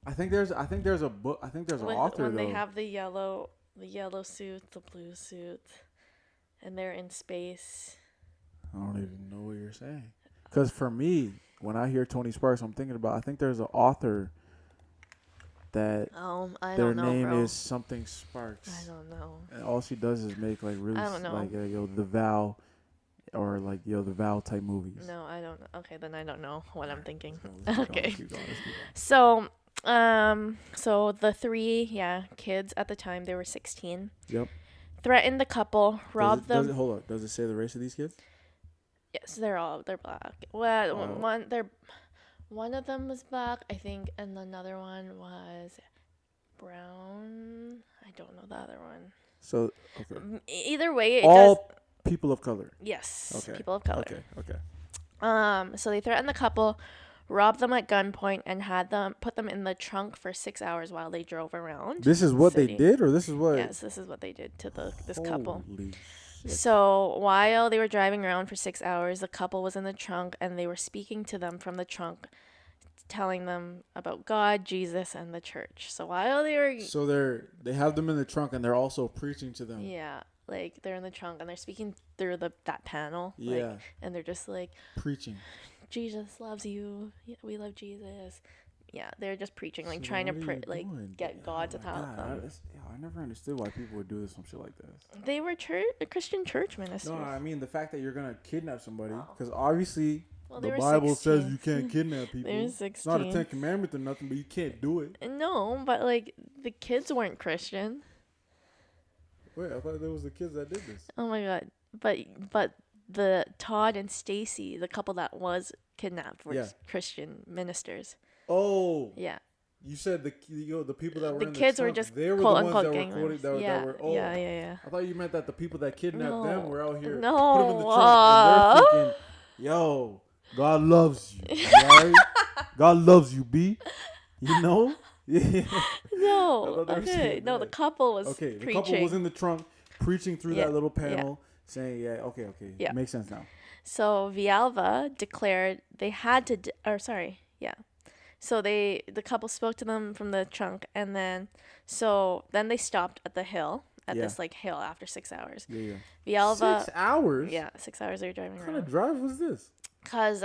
I think there's a book. I think there's an author when though. they have the yellow suit, the blue suit, and they're in space. I don't even know what you're saying. Because for me, when I hear Tony Sparks, I'm thinking about. I think there's an author that I their don't know, name bro. is something Sparks. I don't know. And all she does is make like really I don't know. like the Vow, or like the Vow type movies. No, I don't. Okay, then I don't know what I'm thinking. Let's keep Okay. going, let's keep going. So the 3 kids at the time, they were 16. Yep. Threatened the couple, robbed them. Hold on. Does it say the race of these kids? Yes, they're black. Well, Oh. one of them was black, I think, and another one was brown. I don't know the other one. So okay. Either way, it All does. people of color. Yes, Okay. people of color. Okay. So they threatened the couple, robbed them at gunpoint, and put them in the trunk for 6 hours while they drove around. This is what city. they did, or this is what? Yes, this is what they did to this couple. Holy shit. So while they were driving around for 6 hours, the couple was in the trunk, and they were speaking to them from the trunk, telling them about God, Jesus, and the church. So while they were... So they have them in the trunk, and they're also preaching to them. Yeah, like they're in the trunk, and they're speaking through that panel. Yeah. Like, and they're just like, Preaching. Jesus loves you. We love Jesus. Yeah, they're just preaching, like So trying to what are you doing? get God to my help God, them. I never understood why people would do some shit like this. They were Christian church ministers. No, I mean the fact that you're gonna kidnap somebody, Oh. because obviously Well, the they were Bible 16. says you can't kidnap people. They were It's not a 16. 10 Commandments or nothing, but you can't do it. No, but like the kids weren't Christian. Wait, I thought there was the kids that did this. Oh my God! But the Todd and Stacy, the couple that was kidnapped, were Yeah. Christian ministers. Oh, Yeah, you said the people that were the in kids the were trunk, just they were quote the ones unquote that were gang quoted members. that, Yeah, that were. Oh, yeah. I thought you meant that the people that kidnapped No. them were out here. No. Put them in the trunk, and they're thinking, "Yo, God loves you, right? God loves you, B. You know." Yeah. No, I thought they were okay, saying no, that. the couple was Okay, the preaching. couple was in the trunk preaching through Yeah, that little panel, Saying, yeah, okay. Yeah. Makes sense now. So Villalba declared they had to, So the couple spoke to them from the trunk, and then they stopped at the hill at Yeah. this like hill after 6 hours. Yeah. Villalba, 6 hours? yeah, 6 hours they were driving What kind of around. drive was this? Cause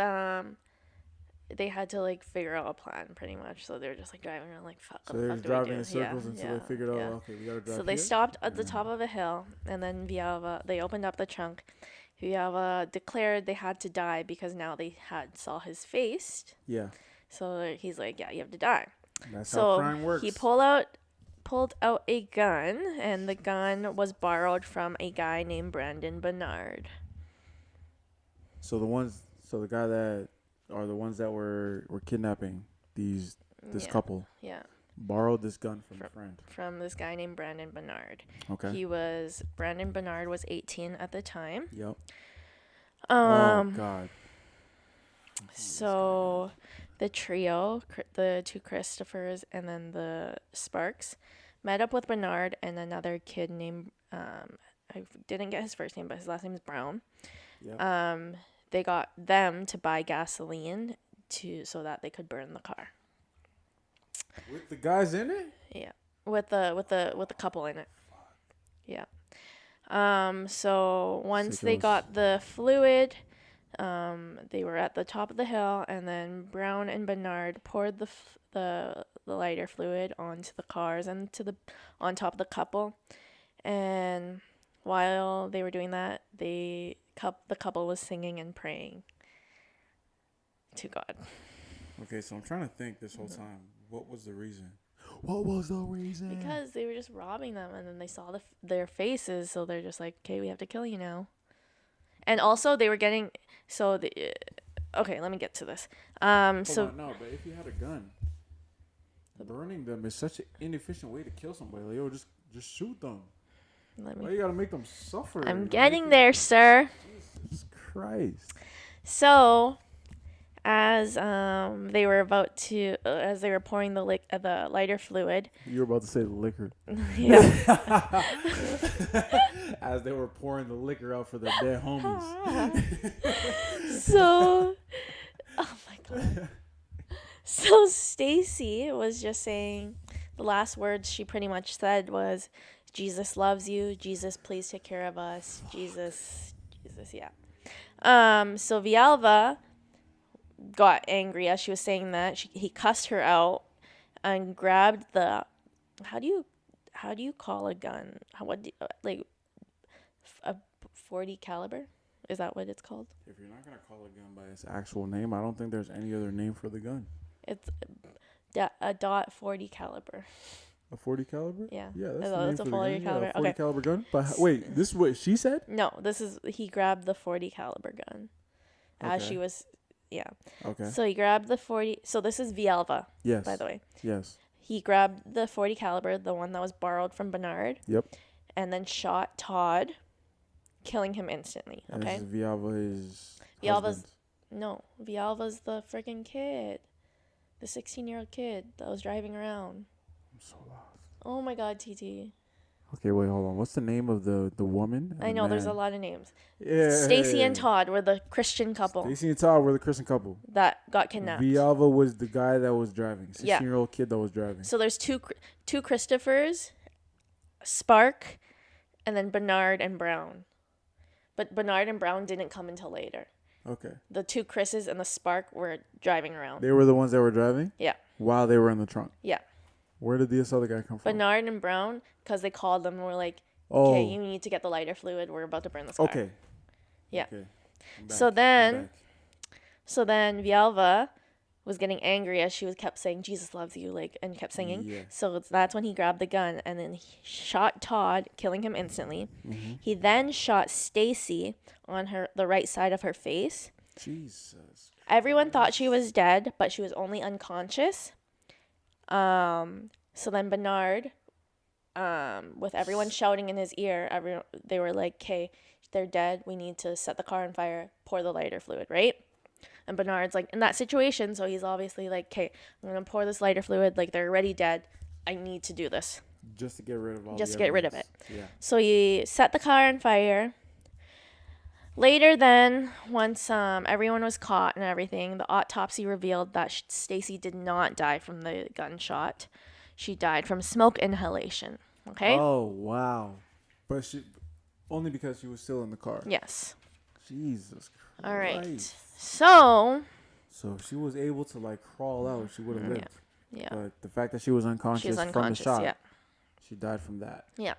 they had to like figure out a plan pretty much, so they were just like driving around like fuck. So What they're the just fuck do we driving do? in circles until they figured out, okay, we gotta drive So they here? stopped at the top of a hill, and then they opened up the trunk. Villalba declared they had to die because now they had saw his face. Yeah. So he's like, yeah, you have to die. That's how So crime works. he pulled out a gun, and the gun was borrowed from a guy named Brandon Bernard. So the guy that are the ones that were kidnapping this couple. Yeah. Borrowed this gun from a friend. From this guy named Brandon Bernard. Okay. Brandon Bernard was 18 at the time. Yep. Oh God. So the trio, the two Christophers and then the Sparks, met up with Bernard and another kid named I didn't get his first name, but his last name is Brown. Yep. They got them to buy gasoline so that they could burn the car. With the guys in it? Yeah, with the couple in it. Yeah. So once they got the fluid, they were at the top of the hill, and then Brown and Bernard poured the lighter fluid onto the cars and on top of the couple. And while they were doing that, the couple was singing and praying to God. Okay, so I'm trying to think this whole time. What was the reason? What was the reason? Because they were just robbing them, and then they saw their faces, so they're just like, okay, we have to kill you now. And also, they were getting okay, let me get to this. No, but if you had a gun, burning them is such an inefficient way to kill somebody. Like, yo, just shoot them. Why you gotta make them suffer? I'm getting there, sir. Jesus Christ. So, as they were pouring the lighter fluid. You were about to say the liquor. Yeah. As they were pouring the liquor out for the dead homies. So, oh my God. So Stacy was just saying, the last words she pretty much said was, Jesus loves you. Jesus, please take care of us. Jesus, yeah. So Villalba got angry as she was saying that. He cussed her out and grabbed how do you call a gun? A 40 caliber? Is that what it's called? If you're not gonna call a gun by its actual name, I don't think there's any other name for the gun. It's a .40 caliber. A 40 caliber? Yeah. Yeah, That's a 40 caliber. Yeah, a 40 caliber gun. But wait, this is what she said? No, he grabbed the 40 caliber gun. As she was, yeah. Okay. So he grabbed the 40. So this is Villalba. Yes. By the way. Yes. He grabbed the 40 caliber, the one that was borrowed from Bernard. Yep. And then shot Todd, killing him instantly. And okay. This is Villalba's husband. No, Villalba's the freaking kid, the 16-year-old kid that was driving around. I'm so lost. Oh my God, TT. Okay, wait, hold on. What's the name of the woman? I know, there's a lot of names. Yeah. Stacy and Todd were the Christian couple. Stacy and Todd were the Christian couple that got kidnapped. Villalba was the guy that was driving. 16-year-old kid that was driving. So there's two Christophers, Spark, and then Bernard and Brown. But Bernard and Brown didn't come until later. Okay. The two Chris's and the Spark were driving around. They were the ones that were driving? Yeah. While they were in the trunk? Yeah. Where did this other guy come from? Bernard and Brown, because they called them and were like, okay, you need to get the lighter fluid. We're about to burn this car. Okay. Yeah. Okay. So then Villalba was getting angry as she kept saying, Jesus loves you, and kept singing. Yeah. So that's when he grabbed the gun and then he shot Todd, killing him instantly. Mm-hmm. He then shot Stacy on the right side of her face. Jesus. Everyone thought she was dead, but she was only unconscious. So then Bernard, with everyone shouting in his ear, they were like, okay, they're dead. We need to set the car on fire, pour the lighter fluid, right? And Bernard's like in that situation, so he's obviously like, okay, I'm going to pour this lighter fluid. They're already dead. I need to do this. Just to get rid of all Just to get rid of it. Yeah. So he set the car on fire. Later, then, once everyone was caught and everything, the autopsy revealed that Stacy did not die from the gunshot. She died from smoke inhalation. Okay? Oh wow. But she only because she was still in the car. Yes. Jesus Christ. All right. So. So if she was able to like crawl out, she would have lived. Yeah. But the fact that she was unconscious, She was from the unconscious. shot, Yeah. she died from that. Yeah.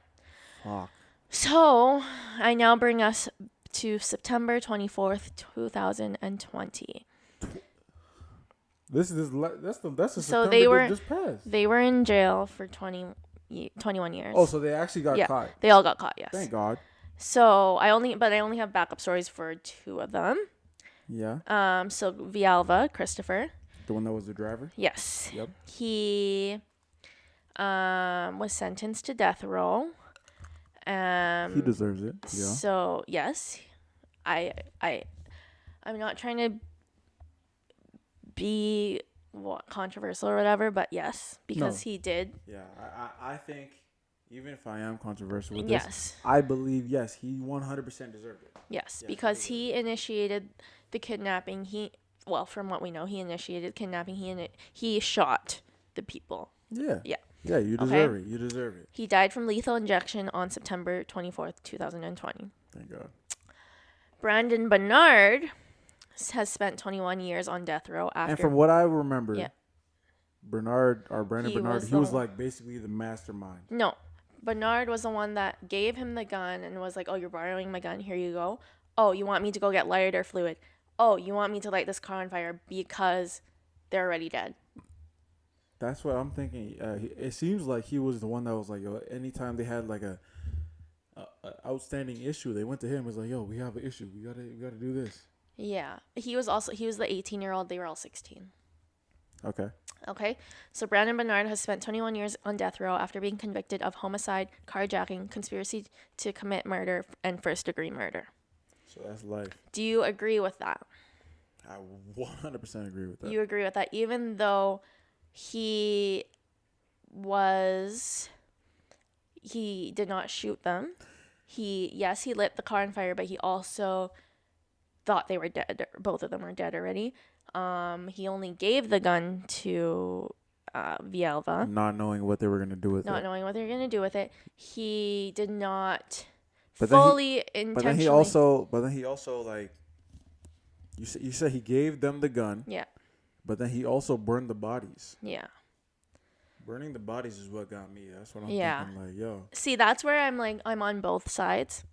Fuck. So I now bring us to September 24th, 2020. That's the So September they were that just passed. They were in jail for 21 years. Oh, so they actually got Yeah. caught. They all got caught, yes. Thank God. So I only have backup stories for 2 of them. Yeah. So Villalva, Christopher. The one that was the driver? Yes. Yep. He was sentenced to death row. He deserves it. Yeah. So yes, I'm not trying to be controversial or whatever, but yes, because he did. Yeah, I think even if I am controversial with Yes. this, I believe yes, he 100% deserved it. Yes, Yes, because he he initiated the kidnapping. From what we know, he initiated kidnapping. He shot the people. Yeah. Yeah. Yeah, you deserve it. You deserve it. He died from lethal injection on September 24th, 2020. Thank God. Brandon Bernard has spent 21 years on death row after. And from what I remember, Yeah. Brandon He Bernard, was he was the- like basically the mastermind. No, Bernard was the one that gave him the gun and was like, "Oh, you're borrowing my gun. Here you go. Oh, you want me to go get lighter fluid? Oh, you want me to light this car on fire because they're already dead." That's what I'm thinking. It seems like he was the one that was like, yo, anytime they had like a outstanding issue, they went to him. It was like, yo, we have an issue. We gotta do this. Yeah, he was the 18-year-old. They were all 16. Okay. Okay, so Brandon Bernard has spent 21 years on death row after being convicted of homicide, carjacking, conspiracy to commit murder, and first-degree murder. So that's life. Do you agree with that? I 100% agree with that. You agree with that, even though he did not shoot them. He lit the car on fire, but he also thought they were dead. Both of them were dead already. He only gave the gun to Villalva, Not knowing what they were gonna do with it. not knowing what they were gonna do with it. He did not But then he- fully intentionally. But then he also like. You said he gave them the gun. Yeah. But then he also burned the bodies. Yeah. Burning the bodies is what got me. That's what I'm Yeah. thinking. Like, yo, See, that's where I'm on both sides.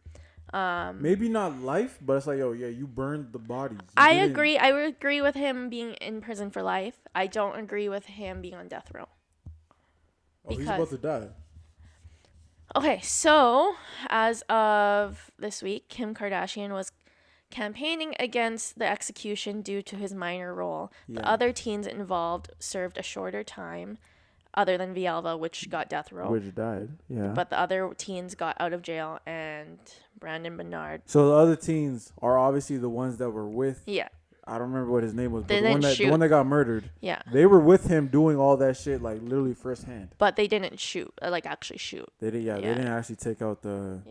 maybe not life, but it's like, yo, yeah, you burned the bodies. I agree. I would agree with him being in prison for life. I don't agree with him being on death row. Oh, he's about to die. Okay, so as of this week, Kim Kardashian was campaigning against the execution due to his minor role. Yeah. The other teens involved served a shorter time, other than Villalva, which got death row. Which died. Yeah. But the other teens got out of jail, and Brandon Bernard. So the other teens are obviously the ones that were with. Yeah, I don't remember what his name was, They but the didn't one that shoot. got murdered. yeah. They were with him doing all that shit, like literally firsthand. But they didn't shoot, actually shoot. They did. Yeah. They Yeah. didn't actually take out the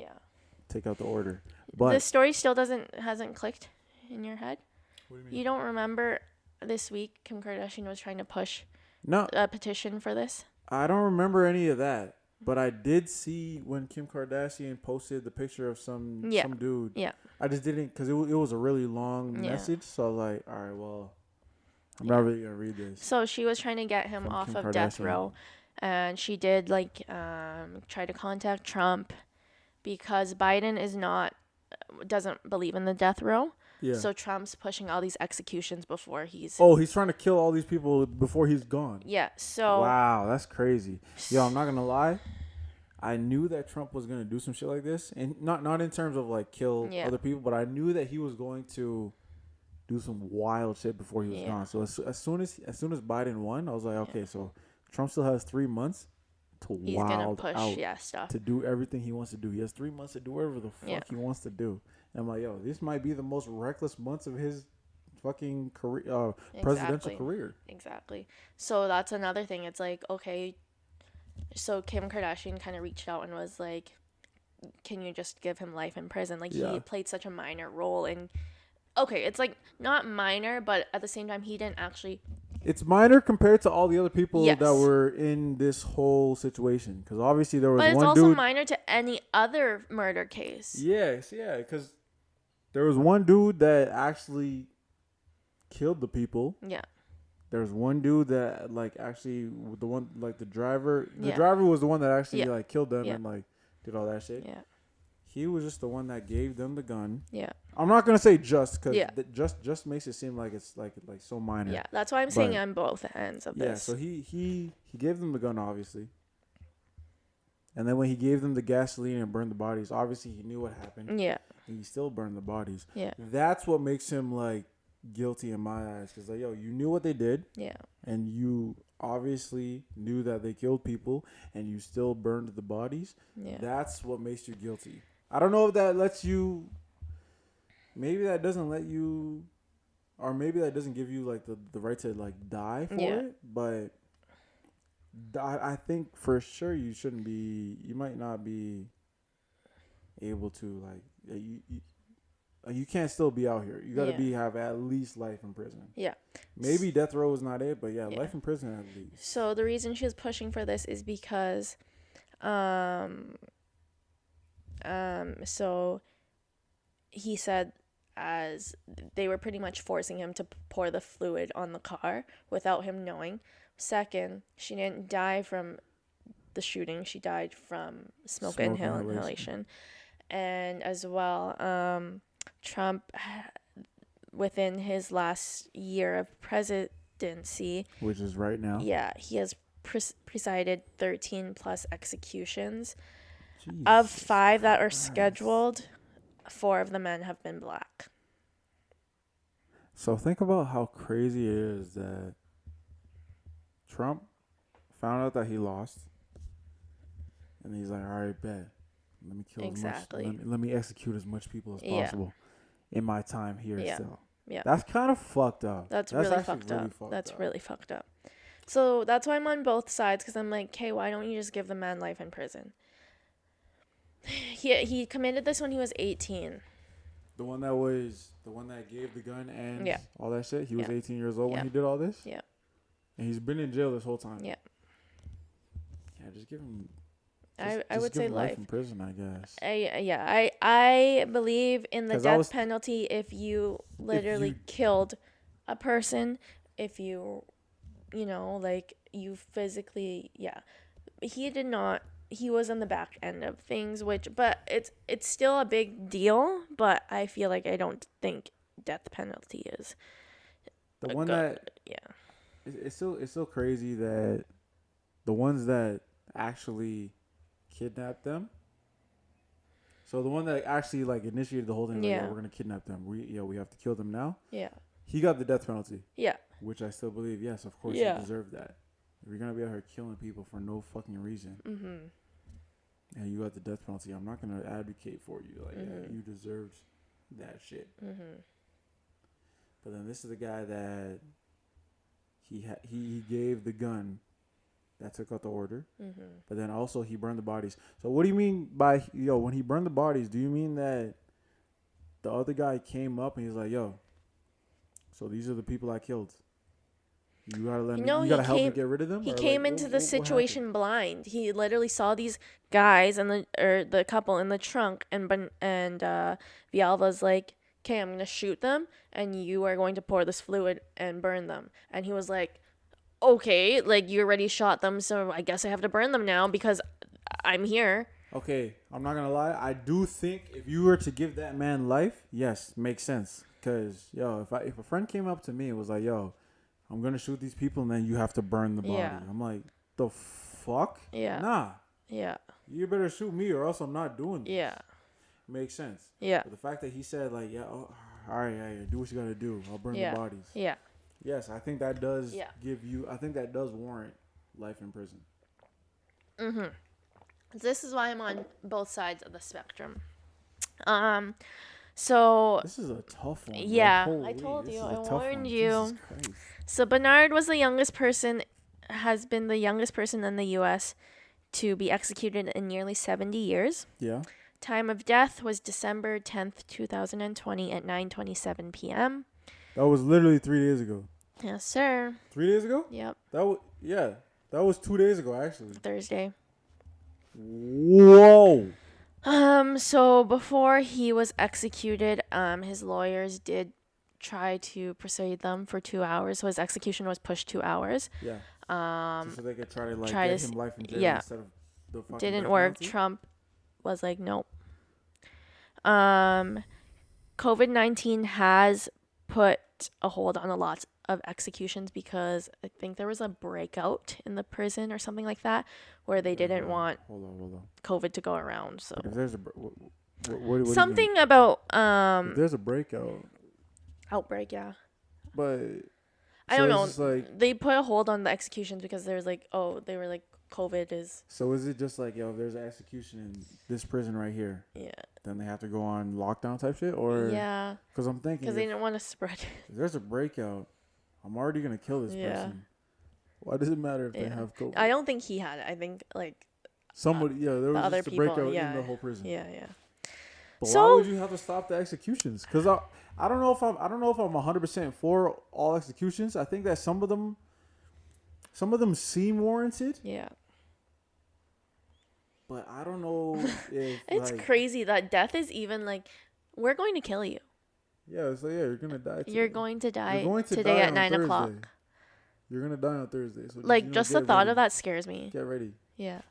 order. But The story still hasn't clicked in your head. what do you mean? You don't remember this week Kim Kardashian was trying to push No, a petition for this? I don't remember any of that. But I did see when Kim Kardashian posted the picture of some dude. Yeah. I just didn't because it was a really long Yeah. message. So I was like, all right, well, I'm not really gonna read this. So she was trying to get him From off Kim of death Kardashian. row, and she did try to contact Trump because Biden doesn't believe in the death row. Yeah. So Trump's pushing all these executions before he's He's trying to kill all these people before he's gone. yeah. So Wow, that's crazy. Yo, I'm not gonna lie. I knew that Trump was gonna do some shit like this, and not in terms of like kill Yeah. other people, but I knew that he was going to do some wild shit before he was Yeah. gone. So as soon as Biden won, I was like, okay, so Trump still has 3 months to he's gonna wild push out stuff. to do everything he wants to do. He has 3 months to do whatever the fuck Yeah. he wants to do. And I'm like, yo, this might be the most reckless months of his fucking career, presidential Exactly. career. Exactly. So that's another thing. It's like, okay, so Kim Kardashian kind of reached out and was like, can you just give him life in prison? Like, Yeah. he played such a minor role in. Okay, it's like not minor, but at the same time, he didn't actually. It's minor compared to all the other people Yes. that were in this whole situation. Because obviously there was But it's one also dude. minor to any other murder case. Yes, yeah, because there was one dude that actually killed the people. Yeah. There's one dude that like actually the one like the driver. The Yeah. driver was the one that actually Yeah. like killed them Yeah. and like did all that shit. Yeah. He was just the one that gave them the gun. Yeah. I'm not gonna say just because Yeah. just makes it seem like it's like so minor. Yeah. That's why I'm saying But- on both ends of Yeah. this. So he gave them the gun obviously, and then when he gave them the gasoline and burned the bodies, obviously he knew what happened. Yeah. And he still burned the bodies. Yeah. That's what makes him like guilty in my eyes. Because like, yo, you knew what they did, Yeah. and you obviously knew that they killed people, and you still burned the bodies. Yeah. That's what makes you guilty. I don't know if that lets you. Maybe that doesn't let you, or maybe that doesn't give you like the right to like die for Yeah. it. But I think for sure you shouldn't be. You might not be able to like you can't still be out here. You got to Yeah. have at least life in prison. Yeah. Maybe death row is not it, but yeah, Yeah. life in prison at least. So the reason she was pushing for this is because, so he said as they were pretty much forcing him to pour the fluid on the car without him knowing. Second, she didn't die from the shooting. She died from smoke Smoke inhalation. inhalation. And as well, Trump, within his last year of presidency, Which is right now. yeah, he has presided 13 plus executions. Jesus Of 5 that are Christ. scheduled, 4 of the men have been black. So think about how crazy it is that Trump found out that he lost, and he's like, "All right, bet. Let me kill Exactly. as much. Let me execute as much people as Yeah. possible in my time here." Yeah. Still, Yeah. that's kind of fucked up. That's really actually fucked up. That's up. really fucked up. So that's why I'm on both sides, because I'm like, okay, why don't you just give the man life in prison? He committed this when he was 18. The one that gave the gun and Yeah. all that shit. He was Yeah. 18 years old Yeah. when he did all this. Yeah. And he's been in jail this whole time. Yeah. Yeah, just give him. I just would give say him life. in prison, I guess. I believe in the 'Cause I death was- penalty if you literally you- killed a person, if you like you physically, yeah. He did not. He was on the back end of things, but it's still a big deal. But I feel like I don't think death penalty is The a one good- that yeah. it's still crazy that the ones that actually kidnapped them. So the one that actually like initiated the whole thing, like, Yeah. we're gonna kidnap them. We have to kill them now. Yeah. He got the death penalty, Yeah. which I still believe. Yes, of course, Yeah. he deserved that. If you're gonna be out here killing people for no fucking reason, Mhm. and you got the death penalty, I'm not gonna advocate for you. Like, yeah, Mhm. you deserved that shit. Mhm. But then this is the guy that he gave the gun that took out the order. Mhm. But then also he burned the bodies. So what do you mean by when he burned the bodies? Do you mean that the other guy came up and he's like, yo, so these are the people I killed. You gotta let me. No, You he gotta help me came- get rid of them. He Or, came like, into what the happened? situation blind. He literally saw these guys and the couple in the trunk, and Villalba's like, "Okay, I'm gonna shoot them, and you are going to pour this fluid and burn them." And he was like, "Okay, like you already shot them, so I guess I have to burn them now because I'm here." Okay, I'm not gonna lie. I do think if you were to give that man life, yes, makes sense. Cause if a friend came up to me and was like, yo, I'm gonna shoot these people and then you have to burn the body. Yeah. I'm like, the fuck? Yeah. Nah, Yeah. you better shoot me or else I'm not doing this. Yeah. Makes sense. Yeah. But the fact that he said like, yeah, all right, yeah, do what you gotta do. I'll burn Yeah. the bodies. Yeah. Yes, I think that does Yeah. I think that does warrant life in prison. Mhm. This is why I'm on both sides of the spectrum. So This is a tough one. bro. Yeah, I Holy, told this you, is a I tough warned one. you. Jesus Christ. So Bernard was the youngest person, has been the youngest person in the U.S. to be executed in nearly 70 years. Yeah. Time of death was December 10th, 2020 at 9:27 p.m. That was literally 3 days ago. Yes, sir. 3 days ago? Yep. That was 2 days ago actually. Thursday. Whoa. So before he was executed, his lawyers did try to persuade them for 2 hours. So his execution was pushed 2 hours. Yeah. Just so they could try to get him life in jail yeah. instead of the fucking Didn't death work. penalty. Trump was like, nope. COVID-19 has put a hold on a lot of executions because I think there was a breakout in the prison or something like that where they didn't want Hold on. COVID to go around. So But if there's what something about if there's a breakout, outbreak, yeah. but I don't know. Just like, they put a hold on the executions because there was like, they were like, COVID is. so is it just like, if there's an execution in this prison right here, Yeah. then they have to go on lockdown type shit, or Yeah. Because I'm thinking Because they didn't want to spread it. if there's a breakout, I'm already gonna kill this person. Why does it matter if they have COVID? I don't think he had it. I think like Somebody, there was other just a people, breakout yeah. in the whole prison. Yeah. But So- why would you have to stop the executions? Because I don't know if I'm 100% for all executions. I think that some of them seem warranted. Yeah. But I don't know if It's crazy that death is even like, we're going to kill you. Yeah, it's like, you're gonna die. Today. You're going to die You're going to today die at on 9 Thursday. o'clock. You're gonna die on Thursday. So Like, just the get thought ready. of that scares me. Get ready. Yeah.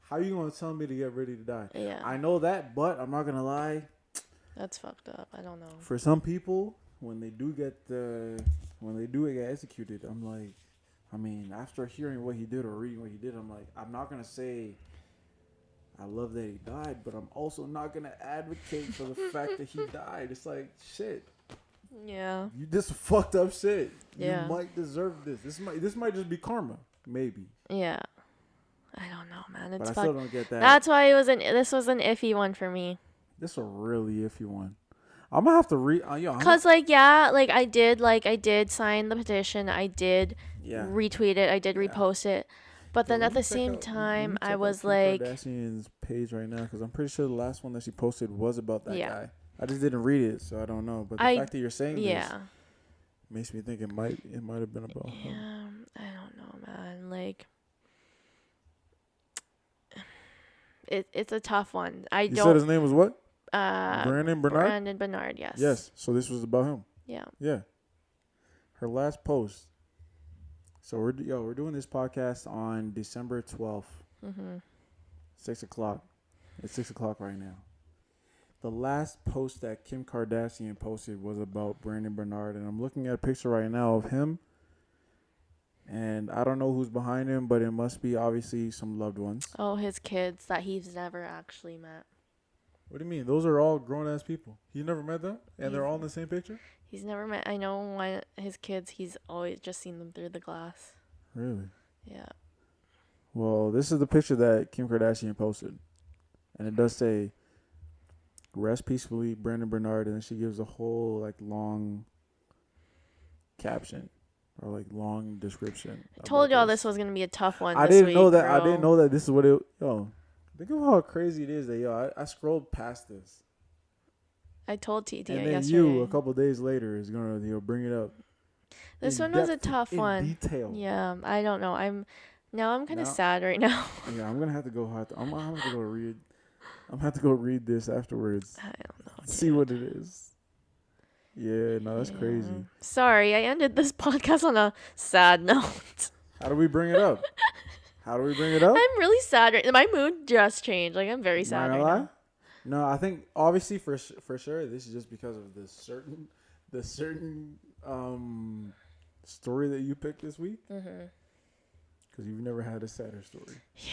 How you gonna tell me to get ready to die? Yeah. I know that, but I'm not gonna lie. That's fucked up. I don't know. For some people, when they do get executed, I'm like, after hearing what he did or reading what he did, I'm like, I'm not gonna say I love that he died, but I'm also not gonna advocate for the fact that he died. It's like, shit. Yeah. You did some fucked up shit. Yeah. You might deserve this. This might just be karma, maybe. Yeah. I don't know, man. It's But I fucked. still don't get that. That's why this was an iffy one for me. This is a really iffy one. I'm gonna have to read. Cause I did sign the petition. I did retweet it. I did repost it. But then at the same time, I was like, Kardashian's page right now because I'm pretty sure the last one that she posted was about that Yeah. guy. I just didn't read it, so I don't know. But the fact that you're saying this makes me think it might have been about him. Yeah, I don't know, man. Like, it's a tough one. You said his name was what? Brandon Bernard? Brandon Bernard, yes. Yes. So this was about him. Yeah. Yeah. Her last post. So we're doing this podcast on December 12th. 6 o'clock. It's 6 o'clock right now. The last post that Kim Kardashian posted was about Brandon Bernard, and I'm looking at a picture right now of him. And I don't know who's behind him, but it must be obviously some loved ones. Oh, his kids that he's never actually met. What do you mean? Those are all grown-ass people. You never met them? And they're all in the same picture? He's never met. I know one his kids. He's always just seen them through the glass. Really? Yeah. Well, this is the picture that Kim Kardashian posted. And it does say, rest peacefully, Brandon Bernard. And then she gives a whole, long caption or, long description. I told y'all this was going to be a tough one. I this didn't week, know that. bro. I didn't know that this is what it... Think of how crazy it is that, I scrolled past this. I told TT and then yesterday. you, a couple days later, is going to bring it up. This one was a tough one. In detail. Yeah, I don't know. I'm kind of sad right now. Yeah, I'm gonna have to go. I'm gonna have to go read. I'm gonna have to go read this afterwards. I don't know. See what it is. Yeah, no, that's crazy. Sorry, I ended this podcast on a sad note. How do we bring it up? I'm really sad right now. My mood just changed. I'm very sad right now. No, I think obviously for sure this is just because of the certain story that you picked this week. Because you've never had a sadder story. Yeah.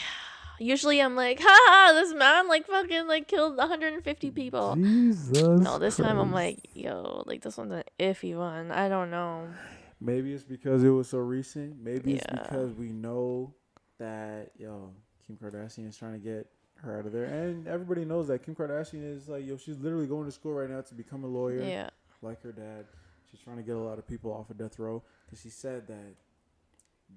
Usually I'm like, ha, this man fucking killed 150 people. Jesus. No, this time I'm Christ. like, yo, this one's an iffy one. I don't know. Maybe it's because it was so recent. Maybe it's because we know that Kim Kardashian is trying to get her out of there, and everybody knows that Kim Kardashian is she's literally going to school right now to become a lawyer. Yeah. Like her dad. She's trying to get a lot of people off of death row because she said that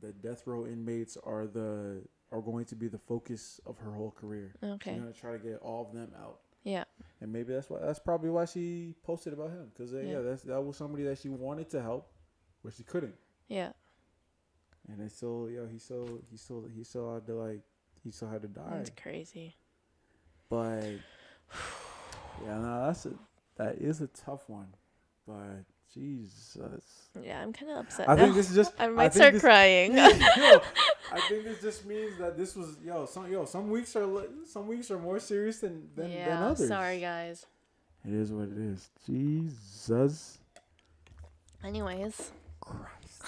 the death row inmates are going to be the focus of her whole career. Okay. She's going to try to get all of them out. Yeah. And maybe that's probably why she posted about him, because Yeah. that was somebody that she wanted to help, but she couldn't. Yeah. And it's so he still had to like he still had to die. That's crazy. But yeah, no, that is a tough one. But Jesus, Yeah, I'm kind of upset I now. think this is just I I might think start this- crying. Yo, I think this just means that this was some weeks are more serious than Yeah, others. sorry guys. It is what it is. Jesus Anyways. Christ.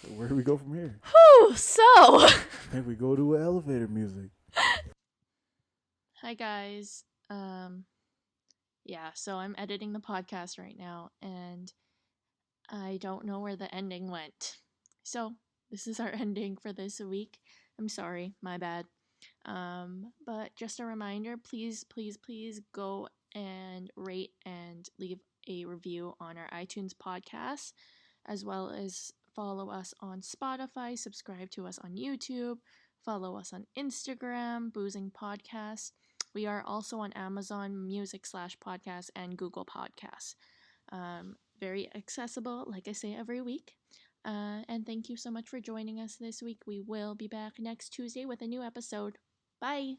So where do we go from here? Whew, so. I think we go to elevator music. Hi guys. Yeah, so I'm editing the podcast right now and I don't know where the ending went. So, this is our ending for this week. I'm sorry, my bad. But just a reminder, please, please, please go and rate and leave a review on our iTunes podcast, as well as follow us on Spotify, subscribe to us on YouTube, follow us on Instagram, Boo-zing Podcast. We are also on Amazon Music /podcast and Google Podcasts. Very accessible, like I say every week. And thank you so much for joining us this week. We will be back next Tuesday with a new episode. Bye.